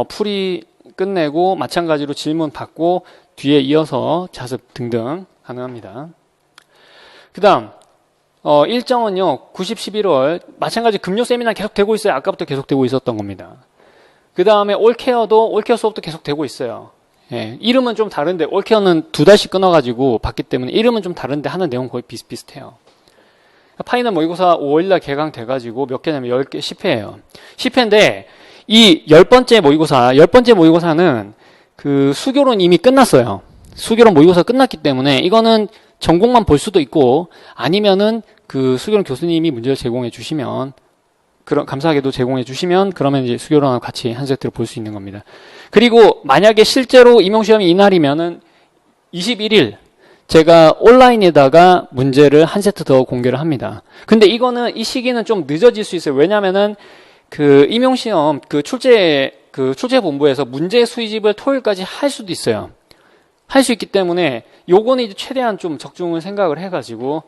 풀이 끝내고 마찬가지로 질문 받고 뒤에 이어서 자습 등등 가능합니다. 그 다음 일정은요. 90, 11월 마찬가지 금요 세미나 계속 되고 있어요. 아까부터 계속 되고 있었던 겁니다. 그 다음에 올케어 수업도 계속 되고 있어요. 예, 이름은 좀 다른데 올케어는 2달씩 끊어가지고 받기 때문에 이름은 좀 다른데 하는 내용은 거의 비슷비슷해요. 파이널 모의고사 5일날 개강돼가지고 몇 개냐면 10개, 10회예요. 10회인데 이 10번째 모의고사는 그 수교론 이미 끝났어요. 수교론 모의고사 끝났기 때문에 이거는 전공만 볼 수도 있고 아니면은 그 수교론 교수님이 문제를 제공해 주시면 감사하게도 제공해 주시면 그러면 이제 수교론하고 같이 한 세트를 볼 수 있는 겁니다. 그리고 만약에 실제로 임용시험이 이날이면은 21일 제가 온라인에다가 문제를 한 세트 더 공개를 합니다. 근데 이 시기는 좀 늦어질 수 있어요. 왜냐면은 그 임용시험 그 출제본부에서 문제 수집을 토요일까지 할 수도 있어요. 할 수 있기 때문에 요거는 이제 최대한 좀 적중을 생각을 해가지고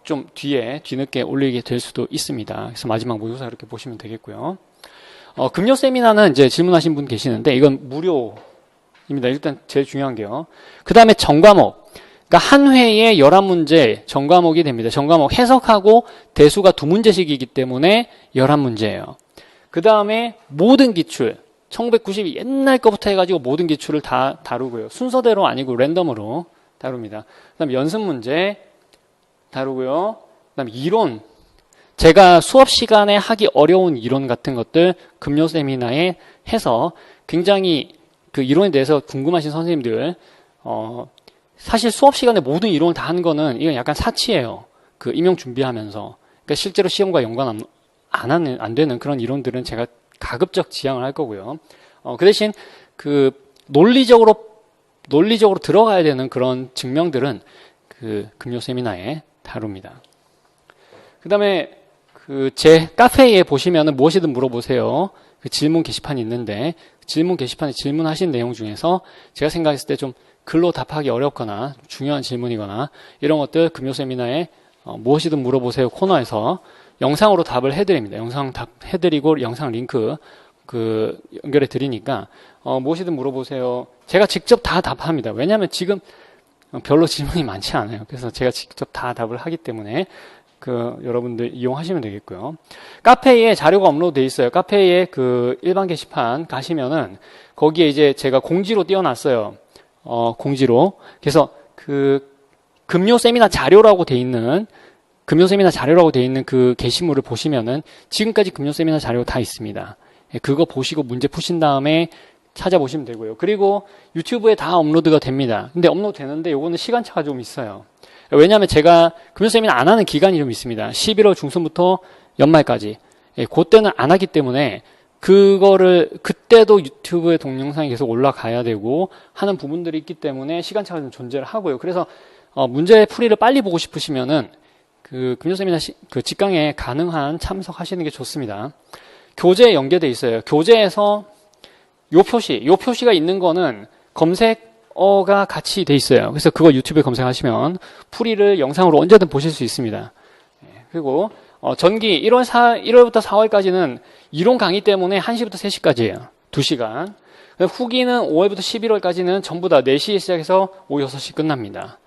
좀 뒤늦게 올리게 될 수도 있습니다. 그래서 마지막 모의고사 이렇게 보시면 되겠고요. 금요 세미나는 이제 질문하신 분 계시는데 이건 무료입니다. 일단 제일 중요한 게요. 그 다음에 전과목. 그러니까 한 회에 11문제 전과목이 됩니다. 전과목 해석하고 대수가 2문제씩이기 때문에 11문제예요. 그 다음에 모든 기출. 1992 옛날 거부터 해가지고 모든 기출을 다 다루고요. 순서대로 아니고 랜덤으로 다룹니다. 그 다음에 연습 문제 다루고요. 그 다음에 이론. 제가 수업 시간에 하기 어려운 이론 같은 것들 금요 세미나에 해서 굉장히 그 이론에 대해서 궁금하신 선생님들, 사실 수업 시간에 모든 이론을 다 하는 거는 이건 약간 사치예요. 그 임용 준비하면서. 그러니까 실제로 시험과 연관 안 되는 그런 이론들은 제가 가급적 지양을 할 거고요. 그 대신 그 논리적으로 들어가야 되는 그런 증명들은 그 금요 세미나에 다룹니다. 그 다음에 제 카페에 보시면은 무엇이든 물어보세요. 그 질문 게시판이 있는데 질문 게시판에 질문하신 내용 중에서 제가 생각했을 때 좀 글로 답하기 어렵거나 중요한 질문이거나 이런 것들 금요 세미나에 무엇이든 물어보세요 코너에서 영상으로 답을 해드립니다. 영상 답해드리고 영상 링크 연결해 드리니까 무엇이든 물어보세요. 제가 직접 다 답합니다. 왜냐하면 지금 별로 질문이 많지 않아요. 그래서 제가 직접 다 답을 하기 때문에 여러분들 이용하시면 되겠고요. 카페에 자료가 업로드되어 있어요. 카페에 그 일반 게시판 가시면은 거기에 이제 제가 공지로 띄워놨어요. 공지로. 그래서 금요 세미나 자료라고 돼 있는 그 게시물을 보시면은 지금까지 금요 세미나 자료 다 있습니다. 그거 보시고 문제 푸신 다음에 찾아보시면 되고요. 그리고 유튜브에 다 업로드가 됩니다. 근데 업로드 되는데 요거는 시간차가 좀 있어요. 왜냐하면 제가 금요 세미나 안 하는 기간이 좀 있습니다. 11월 중순부터 연말까지. 그때는 안 하기 때문에 그때도 유튜브에 동영상이 계속 올라가야 되고 하는 부분들이 있기 때문에 시간차가 좀 존재를 하고요. 그래서 문제 풀이를 빨리 보고 싶으시면은 그 금요세미나 그 직강에 가능한 참석하시는 게 좋습니다. 교재에 연계돼 있어요. 교재에서 요 표시가 있는 거는 검색어가 같이 돼 있어요. 그래서 그거 유튜브에 검색하시면 풀이를 영상으로 언제든 보실 수 있습니다. 그리고 전기 1월부터 4월까지는 이론 강의 때문에 1시부터 3시까지예요. 2시간. 후기는 5월부터 11월까지는 전부 다 4시에 시작해서 오후 6시 끝납니다.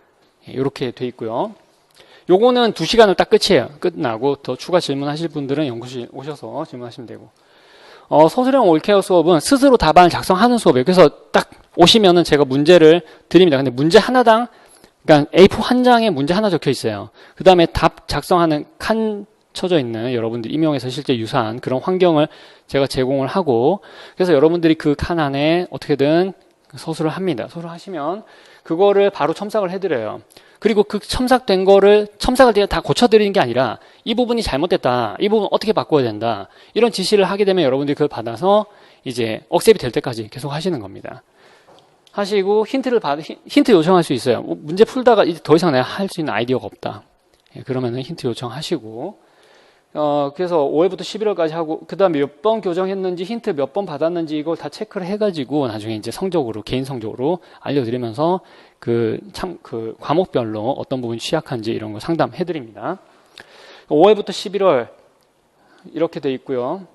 이렇게 돼 있고요. 요거는 2시간을 딱 끝이에요. 끝나고 더 추가 질문하실 분들은 연구실 오셔서 질문하시면 되고. 서술형 올케어 수업은 스스로 답안을 작성하는 수업이에요. 그래서 딱 오시면은 제가 문제를 드립니다. 근데 문제 하나당, 그러니까 A4 한 장에 문제 하나 적혀 있어요. 그 다음에 답 작성하는 칸 쳐져 있는 여러분들이 임용해서 실제 유사한 그런 환경을 제가 제공을 하고, 그래서 여러분들이 그 칸 안에 어떻게든 서술을 합니다. 서술을 하시면 그거를 바로 첨삭을 해드려요. 그리고 그 첨삭된 거를 첨삭을 다 고쳐드리는 게 아니라 이 부분이 잘못됐다, 이 부분 어떻게 바꿔야 된다, 이런 지시를 하게 되면 여러분들이 그걸 받아서 이제 억셉이 될 때까지 계속 하시는 겁니다. 하시고 힌트 요청할 수 있어요. 문제 풀다가 이제 더 이상 내가 할 수 있는 아이디어가 없다. 그러면은 힌트 요청하시고, 그래서 5월부터 11월까지 하고, 그 다음에 몇 번 교정했는지, 힌트 몇 번 받았는지, 이걸 다 체크를 해가지고, 나중에 이제 성적으로, 개인 성적으로 알려드리면서, 과목별로 어떤 부분이 취약한지 이런 거 상담해드립니다. 5월부터 11월, 이렇게 돼 있고요.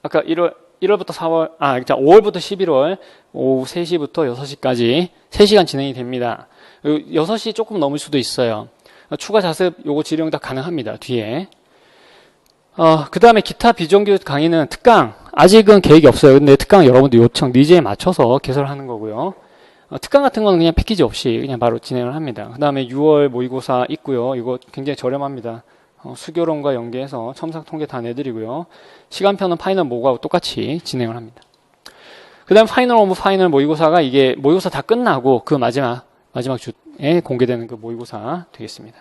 아까 1월부터 4월, 5월부터 11월, 오후 3시부터 6시까지 3시간 진행이 됩니다. 6시 조금 넘을 수도 있어요. 추가 자습 요거 지령 다 가능합니다. 뒤에. 그 다음에 기타 비정규 강의는 특강. 아직은 계획이 없어요. 근데 특강 여러분들 요청, 니즈에 맞춰서 개설하는 거고요. 특강 같은 거는 그냥 패키지 없이 그냥 바로 진행을 합니다. 그 다음에 6월 모의고사 있고요. 이거 굉장히 저렴합니다. 수교론과 연계해서 첨삭 통계 다 내드리고요. 시간표는 파이널 모의고사하고 똑같이 진행을 합니다. 그 다음 파이널 오브 파이널 모의고사가 이게 모의고사 다 끝나고 그 마지막 주에 공개되는 그 모의고사 되겠습니다.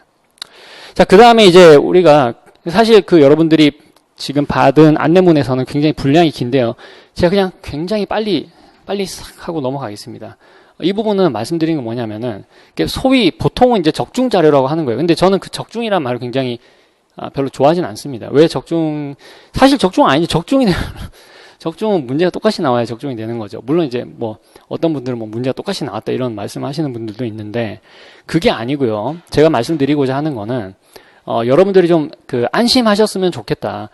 자, 그 다음에 이제 우리가 사실 그 여러분들이 지금 받은 안내문에서는 굉장히 분량이 긴데요. 제가 그냥 굉장히 빨리 싹 하고 넘어가겠습니다. 이 부분은 말씀드린 건 뭐냐면은 소위 보통은 이제 적중 자료라고 하는 거예요. 근데 저는 그 적중이란 말을 굉장히 별로 좋아하진 않습니다. 왜 사실 적중 아니지. 적중은 문제가 똑같이 나와야 적중이 되는 거죠. 물론 이제 어떤 분들은 문제가 똑같이 나왔다 이런 말씀하시는 분들도 있는데 그게 아니고요. 제가 말씀드리고자 하는 거는 여러분들이 좀 안심하셨으면 좋겠다.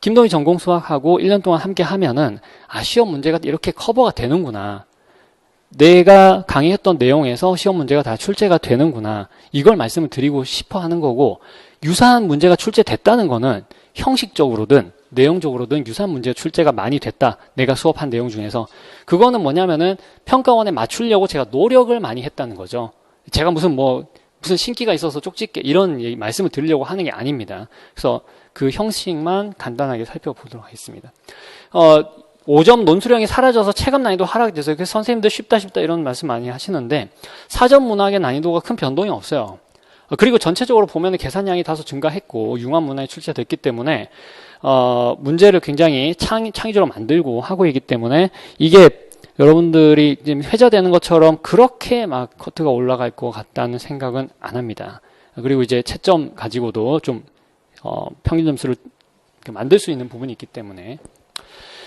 김동희 전공 수학하고 1년 동안 함께 하면은 시험 문제가 이렇게 커버가 되는구나. 내가 강의했던 내용에서 시험 문제가 다 출제가 되는구나. 이걸 말씀을 드리고 싶어 하는 거고, 유사한 문제가 출제됐다는 거는 형식적으로든 내용적으로든 유사한 문제가 출제가 많이 됐다. 내가 수업한 내용 중에서. 그거는 뭐냐면은 평가원에 맞추려고 제가 노력을 많이 했다는 거죠. 제가 무슨 신기가 있어서 쪽집게 이런 말씀을 드리려고 하는 게 아닙니다. 그래서 그 형식만 간단하게 살펴보도록 하겠습니다. 5점 논술형이 사라져서 체감 난이도 하락이 돼서 그래서 선생님들 쉽다 이런 말씀 많이 하시는데 사전 문학의 난이도가 큰 변동이 없어요. 그리고 전체적으로 보면 계산량이 다소 증가했고 융합 문항이 출제됐기 때문에 문제를 굉장히 창의적으로 만들고 하고 있기 때문에 이게 여러분들이 지금 회자되는 것처럼 그렇게 막 커트가 올라갈 것 같다는 생각은 안 합니다. 그리고 이제 채점 가지고도 좀 평균 점수를 만들 수 있는 부분이 있기 때문에.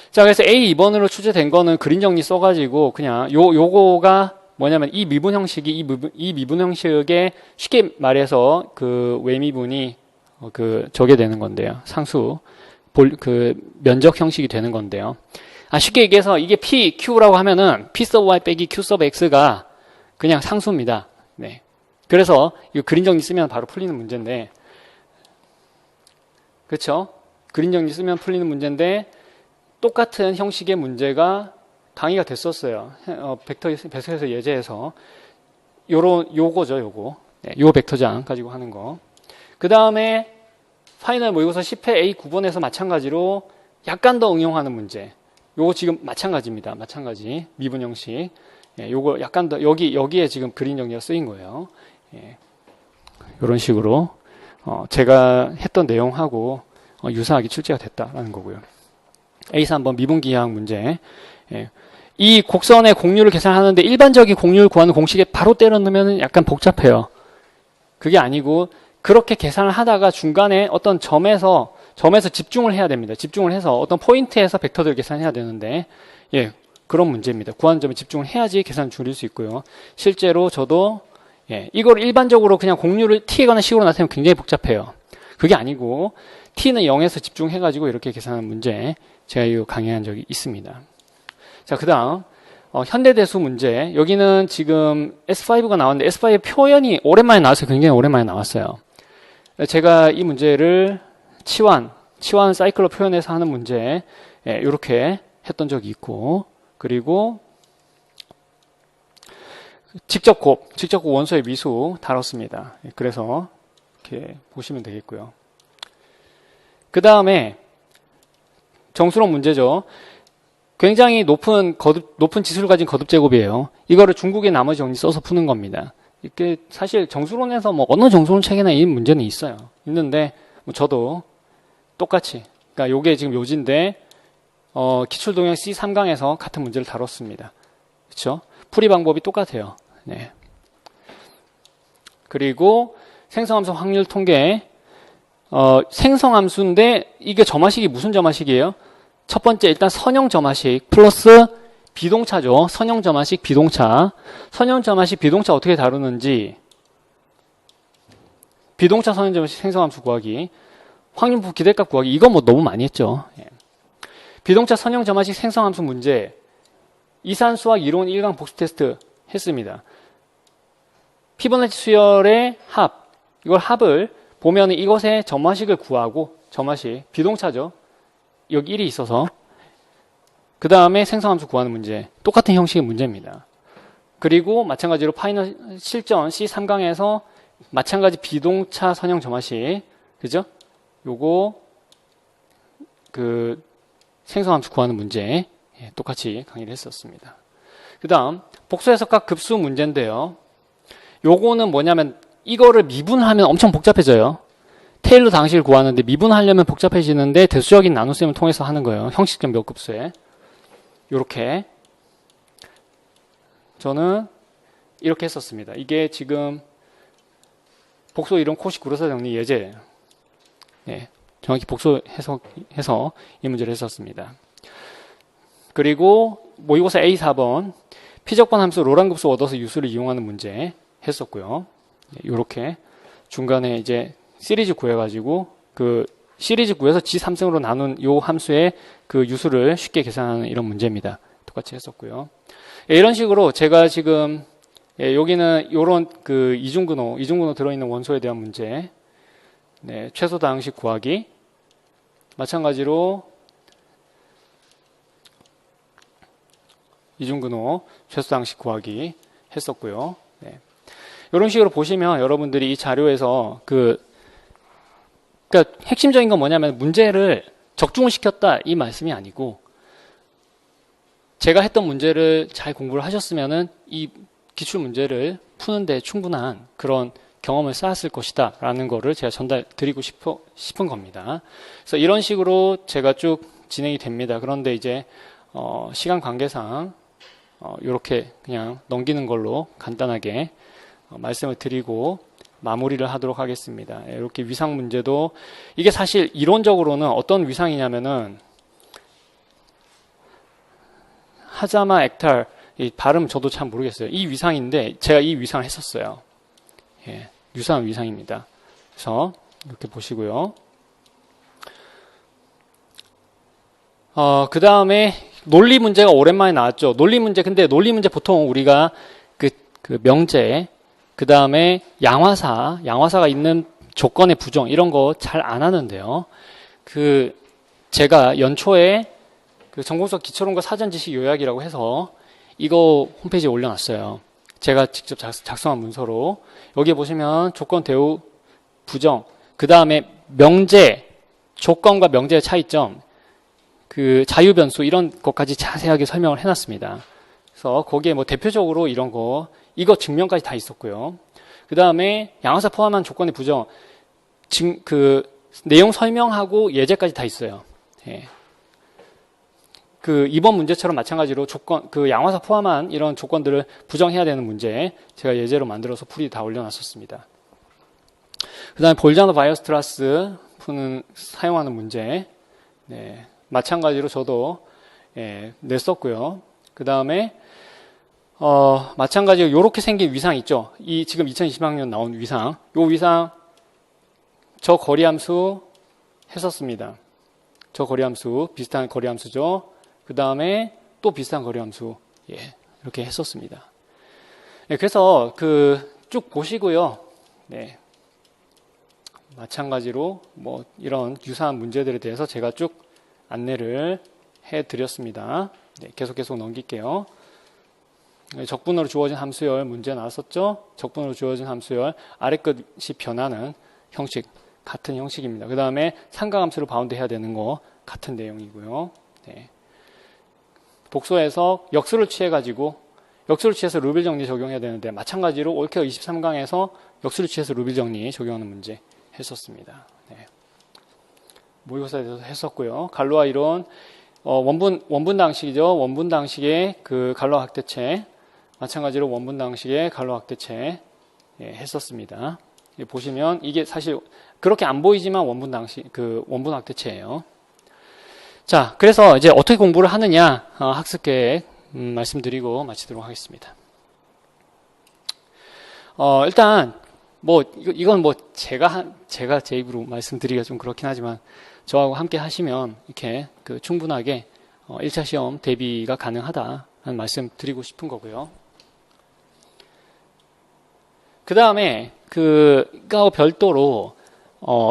자, 그래서 A 2번으로 출제된 거는 그림 정리 써가지고 그냥 요거가 뭐냐면 이 미분 형식이 이 미분 형식에 쉽게 말해서 그 외미분이 저게 되는 건데요. 상수 면적 형식이 되는 건데요. 쉽게 얘기해서 이게 P, Q라고 하면은 P sub Y 빼기 Q sub X가 그냥 상수입니다. 네. 그래서 이 그림 정리 쓰면 바로 풀리는 문제인데, 그렇죠? 그림 정리 쓰면 풀리는 문제인데 똑같은 형식의 문제가 강의가 됐었어요. 벡터에서 예제해서 요거죠, 요거. 네, 요 벡터장 가지고 하는 거. 그 다음에 파이널 모의고사 10회 A 9번에서 마찬가지로 약간 더 응용하는 문제. 요거 지금 마찬가지입니다. 마찬가지 미분 형식. 예, 요거 약간 더 여기에 지금 그림 정리가 쓰인 거예요. 예, 이런 식으로 제가 했던 내용하고 유사하게 출제가 됐다라는 거고요. A3 번 미분 기하학 문제. 예. 이 곡선의 공률을 계산하는데 일반적인 공률 구하는 공식에 바로 때려 넣으면 약간 복잡해요. 그게 아니고 그렇게 계산을 하다가 중간에 어떤 점에서 집중을 해야 됩니다. 집중을 해서 어떤 포인트에서 벡터들을 계산해야 되는데 예, 그런 문제입니다. 구하는 점에 집중을 해야지 계산을 줄일 수 있고요. 실제로 저도 예, 이걸 일반적으로 그냥 공률을 t거나 식으로 나타내면 굉장히 복잡해요. 그게 아니고 t는 0에서 집중해가지고 이렇게 계산하는 문제 제가 이거 강의한 적이 있습니다. 자, 그 다음 현대대수 문제. 여기는 지금 S5가 나왔는데 S5의 표현이 오랜만에 나와서 굉장히 오랜만에 나왔어요. 제가 이 문제를 치환 사이클로 표현해서 하는 문제 예, 이렇게 했던 적이 있고 그리고 직접 곱 원소의 미수 다뤘습니다. 그래서 이렇게 보시면 되겠고요. 그 다음에 정수론 문제죠. 굉장히 높은 지수를 가진 거듭 제곱이에요. 이거를 중국의 나머지 정리 써서 푸는 겁니다. 이게 사실 정수론에서 뭐 어느 정수론 책에나 이 문제는 있는데 뭐 저도 똑같이 그러니까 요게 지금 요지인데 기출동형 C3강에서 같은 문제를 다뤘습니다. 그렇죠? 풀이 방법이 똑같아요. 네. 그리고 생성함수 확률 통계 생성함수인데 이게 점화식이 무슨 점화식이에요? 첫 번째 일단 선형 점화식 플러스 비동차죠. 선형 점화식 비동차. 선형 점화식 비동차 어떻게 다루는지 비동차 선형 점화식 생성함수 구하기 확률부 기대값 구하기 이거 뭐 너무 많이 했죠. 예. 비동차 선형 점화식 생성함수 문제 이산수학 이론 1강 복습 테스트 했습니다. 피보나치 수열의 합 이걸 합을 보면 이것의 점화식을 구하고 점화식 비동차죠. 여기 1이 있어서 그 다음에 생성함수 구하는 문제 똑같은 형식의 문제입니다. 그리고 마찬가지로 파이널 실전 C3강에서 마찬가지 비동차 선형 점화식 그죠? 요거 그 생성함수 구하는 문제 예, 똑같이 강의를 했었습니다. 그 다음 복수해석과 급수 문제인데요. 요거는 뭐냐면 이거를 미분하면 엄청 복잡해져요. 테일러 당식을 구하는데 미분하려면 복잡해지는데 대수적인 나눗셈을 통해서 하는 거예요. 형식적 몇 급수에 요렇게 저는 이렇게 했었습니다. 이게 지금 복수 이론 코식 구로사 정리 예제예요. 네, 정확히 복수 해서 이 문제를 했었습니다. 그리고 모의고사 A4번 피적분 함수 로랑급수 얻어서 유수를 이용하는 문제 했었고요. 이렇게 중간에 이제 시리즈 구해가지고 그 시리즈 구해서 G3승으로 나눈 요 함수의 그 유수를 쉽게 계산하는 이런 문제입니다. 똑같이 했었고요. 이런 식으로 제가 지금 여기는 요런 그 이중근호 들어있는 원소에 대한 문제 네, 최소 다항식 구하기 마찬가지로 이중근호 최소 다항식 구하기 했었고요. 네. 이런 식으로 보시면 여러분들이 이 자료에서 그러니까 핵심적인 건 뭐냐면 문제를 적중을 시켰다 이 말씀이 아니고 제가 했던 문제를 잘 공부를 하셨으면은 이 기출 문제를 푸는데 충분한 그런 경험을 쌓았을 것이다 라는 거를 제가 전달드리고 싶은 겁니다. 그래서 이런 식으로 제가 쭉 진행이 됩니다. 그런데 이제 시간 관계상 이렇게 그냥 넘기는 걸로 간단하게 말씀을 드리고 마무리를 하도록 하겠습니다. 이렇게 위상 문제도 이게 사실 이론적으로는 어떤 위상이냐면은 하자마 액탈 이 발음 저도 참 모르겠어요. 이 위상인데 제가 이 위상을 했었어요. 예, 유사한 위상입니다. 그래서 이렇게 보시고요. 그 다음에 논리 문제가 오랜만에 나왔죠. 논리 문제 근데 논리 문제 보통 우리가 그 명제 그 다음에 양화사가 있는 조건의 부정 이런 거 잘 안 하는데요. 제가 연초에 전공서 기초론과 사전 지식 요약이라고 해서 이거 홈페이지에 올려놨어요. 제가 직접 작성한 문서로 여기에 보시면 조건 대우 부정 그 다음에 명제 조건과 명제의 차이점 자유 변수 이런 것까지 자세하게 설명을 해놨습니다. 그래서 거기에 뭐 대표적으로 이런 거 이거 증명까지 다 있었고요. 그 다음에 양화사 포함한 조건의 부정 내용 설명하고 예제까지 다 있어요. 예. 이번 문제처럼 마찬가지로 양화사 포함한 이런 조건들을 부정해야 되는 문제 제가 예제로 만들어서 풀이 다 올려놨었습니다. 그 다음에 볼자노 바이오스트라스 사용하는 문제. 네, 마찬가지로 저도 냈었고요. 그 다음에 마찬가지로 이렇게 생긴 위상 있죠. 이 지금 2020학년 나온 위상. 요 위상 저 거리함수 했었습니다. 저 거리함수 비슷한 거리함수죠. 그 다음에 또 비슷한 거리함수 이렇게 했었습니다. 네, 그래서 쭉 보시고요. 네. 마찬가지로 뭐 이런 유사한 문제들에 대해서 제가 쭉 안내를 해드렸습니다. 네, 계속 넘길게요. 적분으로 주어진 함수열 문제 나왔었죠? 적분으로 주어진 함수열 아래 끝이 변하는 형식, 같은 형식입니다. 그 다음에 삼각함수를 바운드 해야 되는 거 같은 내용이고요. 네. 독소에서 역수를 취해서 루빌 정리 적용해야 되는데 마찬가지로 올케어 23강에서 역수를 취해서 루빌 정리 적용하는 문제 했었습니다. 네. 모의고사에 대해서 했었고요. 갈로아 이론 원분당식이죠. 원분당식의 갈로아 확대체 마찬가지로 원분당식의 갈로아 확대체 했었습니다. 보시면 이게 사실 그렇게 안 보이지만 원분당식 원분 확대체예요. 자, 그래서 이제 어떻게 공부를 하느냐 학습 계획 말씀드리고 마치도록 하겠습니다. 일단 이건 제가 제 입으로 말씀드리기가 좀 그렇긴 하지만 저하고 함께 하시면 이렇게 충분하게 1차 시험 대비가 가능하다는 말씀 드리고 싶은 거고요. 그 다음에 그거 별도로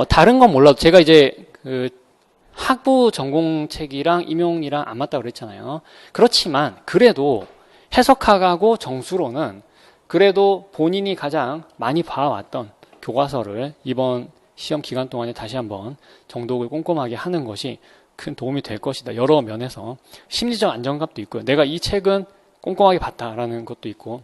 다른 건 몰라도 제가 이제 학부 전공책이랑 임용이랑 안 맞다고 그랬잖아요. 그렇지만 그래도 해석학하고 정수로는 그래도 본인이 가장 많이 봐왔던 교과서를 이번 시험 기간 동안에 다시 한번 정독을 꼼꼼하게 하는 것이 큰 도움이 될 것이다. 여러 면에서 심리적 안정감도 있고요. 내가 이 책은 꼼꼼하게 봤다라는 것도 있고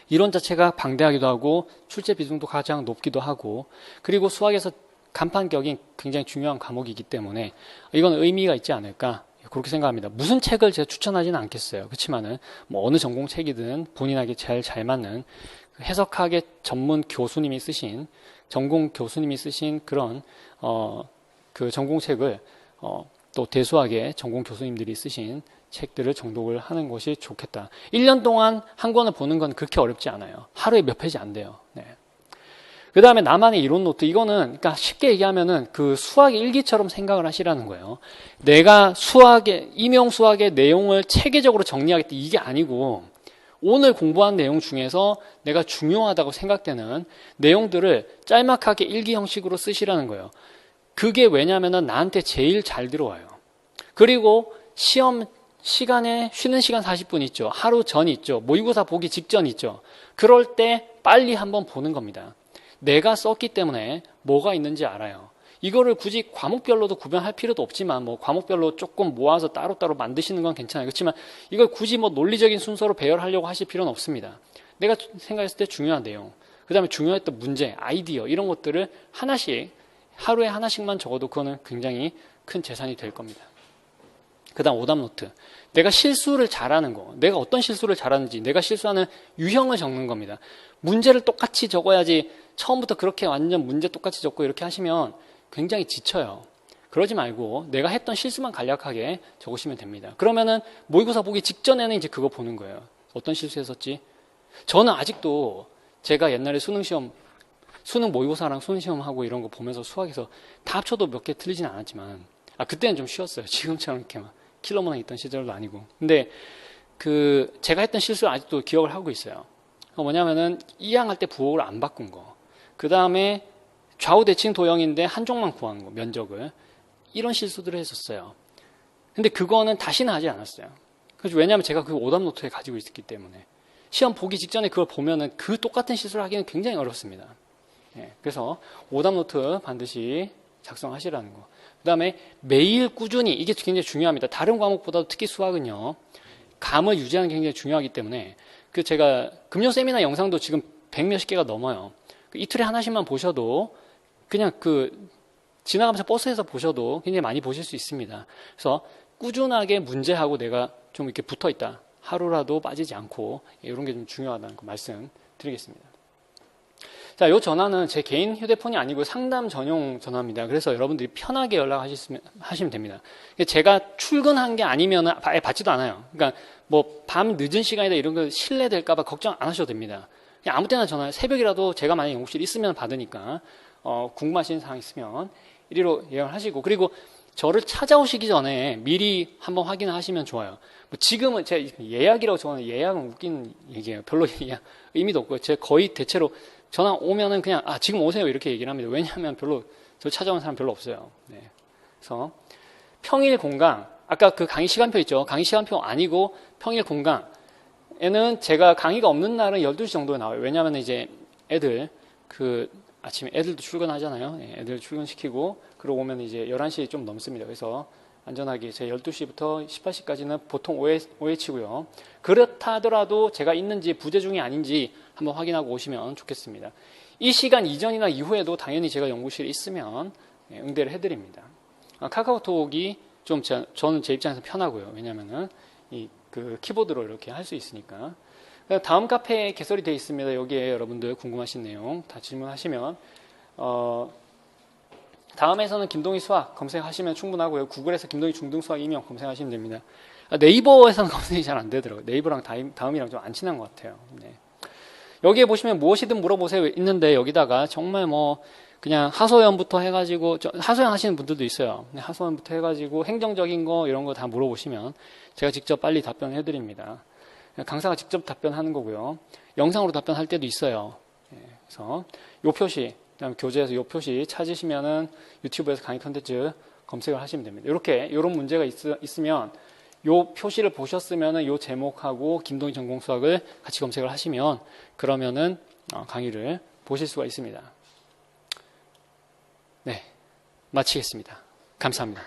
이론 자체가 방대하기도 하고 출제 비중도 가장 높기도 하고 그리고 수학에서 간판격이 굉장히 중요한 과목이기 때문에 이건 의미가 있지 않을까 그렇게 생각합니다. 무슨 책을 제가 추천하지는 않겠어요. 그렇지만은 어느 전공 책이든 본인에게 제일 잘 맞는 해석학의 전문 교수님이 쓰신 전공 교수님이 쓰신 그런 전공책을 또 대수학의 전공 교수님들이 쓰신 책들을 정독을 하는 것이 좋겠다. 1년 동안 한 권을 보는 건 그렇게 어렵지 않아요. 하루에 몇 페이지 안 돼요. 네. 그 다음에 나만의 이론 노트. 이거는, 그러니까 쉽게 얘기하면은 수학의 일기처럼 생각을 하시라는 거예요. 내가 임용 수학의 내용을 체계적으로 정리하겠다. 이게 아니고, 오늘 공부한 내용 중에서 내가 중요하다고 생각되는 내용들을 짤막하게 일기 형식으로 쓰시라는 거예요. 그게 왜냐면은 나한테 제일 잘 들어와요. 그리고 시험 시간에 쉬는 시간 40분 있죠. 하루 전 있죠. 모의고사 보기 직전 있죠. 그럴 때 빨리 한번 보는 겁니다. 내가 썼기 때문에 뭐가 있는지 알아요. 이거를 굳이 과목별로도 구별할 필요도 없지만 과목별로 조금 모아서 따로따로 만드시는 건 괜찮아요. 그렇지만 이걸 굳이 논리적인 순서로 배열하려고 하실 필요는 없습니다. 내가 생각했을 때 중요한 내용, 그 다음에 중요했던 문제, 아이디어 이런 것들을 하나씩 하루에 하나씩만 적어도 그거는 굉장히 큰 재산이 될 겁니다. 그 다음 오답 노트. 내가 실수를 잘하는 거, 내가 어떤 실수를 잘하는지, 내가 실수하는 유형을 적는 겁니다. 문제를 똑같이 적어야지 처음부터 그렇게 완전 문제 똑같이 적고 이렇게 하시면 굉장히 지쳐요. 그러지 말고 내가 했던 실수만 간략하게 적으시면 됩니다. 그러면은 모의고사 보기 직전에는 이제 그거 보는 거예요. 어떤 실수했었지? 저는 아직도 제가 옛날에 수능 모의고사랑 수능 시험하고 이런 거 보면서 수학에서 다 합쳐도 몇 개 틀리진 않았지만 그때는 좀 쉬웠어요. 지금처럼 이렇게 막 킬러문항 있던 시절도 아니고. 근데 제가 했던 실수를 아직도 기억을 하고 있어요. 뭐냐면은 이항할 때 부호를 안 바꾼 거. 그 다음에 좌우 대칭 도형인데 한쪽만 구한 거, 면적을. 이런 실수들을 했었어요. 근데 그거는 다시는 하지 않았어요. 그래서 왜냐하면 제가 그 오답 노트에 가지고 있었기 때문에. 시험 보기 직전에 그걸 보면은 그 똑같은 실수를 하기는 굉장히 어렵습니다. 그래서 오답 노트 반드시 작성하시라는 거. 그 다음에 매일 꾸준히, 이게 굉장히 중요합니다. 다른 과목보다도 특히 수학은요, 감을 유지하는 게 굉장히 중요하기 때문에, 제가 금요 세미나 영상도 지금 100몇십 개가 넘어요. 이틀에 하나씩만 보셔도, 그냥 지나가면서 버스에서 보셔도 굉장히 많이 보실 수 있습니다. 그래서 꾸준하게 문제하고 내가 좀 이렇게 붙어 있다. 하루라도 빠지지 않고, 이런 게 좀 중요하다는 거 말씀드리겠습니다. 자, 자, 이 전화는 제 개인 휴대폰이 아니고 상담 전용 전화입니다. 그래서 여러분들이 편하게 연락하시면 됩니다. 제가 출근한 게 아니면 아예 받지도 않아요. 그러니까 뭐 밤 늦은 시간이다 이런 거 실례될까봐 걱정 안 하셔도 됩니다. 그냥 아무 때나 전화, 새벽이라도 제가 만약에 연구실에 있으면 받으니까 궁금하신 사항 있으면 이리로 예약을 하시고, 그리고 저를 찾아오시기 전에 미리 한번 확인을 하시면 좋아요. 뭐 지금은 제가 예약이라고 저는 예약은 웃긴 얘기예요. 별로 의미도 없고요. 제가 거의 대체로 전화 오면은 그냥 지금 오세요 이렇게 얘기를 합니다. 왜냐하면 별로 저 찾아오는 사람 별로 없어요. 네. 그래서 평일 공강, 아까 그 강의 시간표 있죠. 강의 시간표 아니고 평일 공강에는 제가 강의가 없는 날은 12시 정도에 나와요. 왜냐하면 이제 애들 아침에 애들도 출근하잖아요. 애들 출근시키고 그러고 오면 이제 11시 좀 넘습니다. 그래서 안전하게 제 12시부터 18시까지는 보통 OH고요. 그렇다 하더라도 제가 있는지 부재 중이 아닌지 한번 확인하고 오시면 좋겠습니다. 이 시간 이전이나 이후에도 당연히 제가 연구실에 있으면 응대를 해드립니다. 카카오톡이 좀 저는 제 입장에서 편하고요. 왜냐면은 그 키보드로 이렇게 할 수 있으니까. 다음 카페에 개설이 되어 있습니다. 여기에 여러분들 궁금하신 내용 다 질문하시면 다음에서는 김동희 수학 검색하시면 충분하고요. 구글에서 김동희 중등수학 임용 검색하시면 됩니다. 네이버에서는 검색이 잘 안 되더라고요. 네이버랑 다음이랑 좀 안 친한 것 같아요. 네. 여기에 보시면 무엇이든 물어보세요 있는데 여기다가 정말 뭐 그냥 하소연부터 해가지고 하소연 하시는 분들도 있어요. 하소연부터 해가지고 행정적인 거 이런 거 다 물어보시면 제가 직접 빨리 답변해 드립니다. 강사가 직접 답변하는 거고요. 영상으로 답변할 때도 있어요. 그래서 요 표시, 그다음 교재에서 요 표시 찾으시면은 유튜브에서 강의 컨텐츠 검색을 하시면 됩니다. 이런 문제가 있으면 요 표시를 보셨으면은 요 제목하고 김동희 전공수학을 같이 검색을 하시면 그러면은 강의를 보실 수가 있습니다. 네, 마치겠습니다. 감사합니다.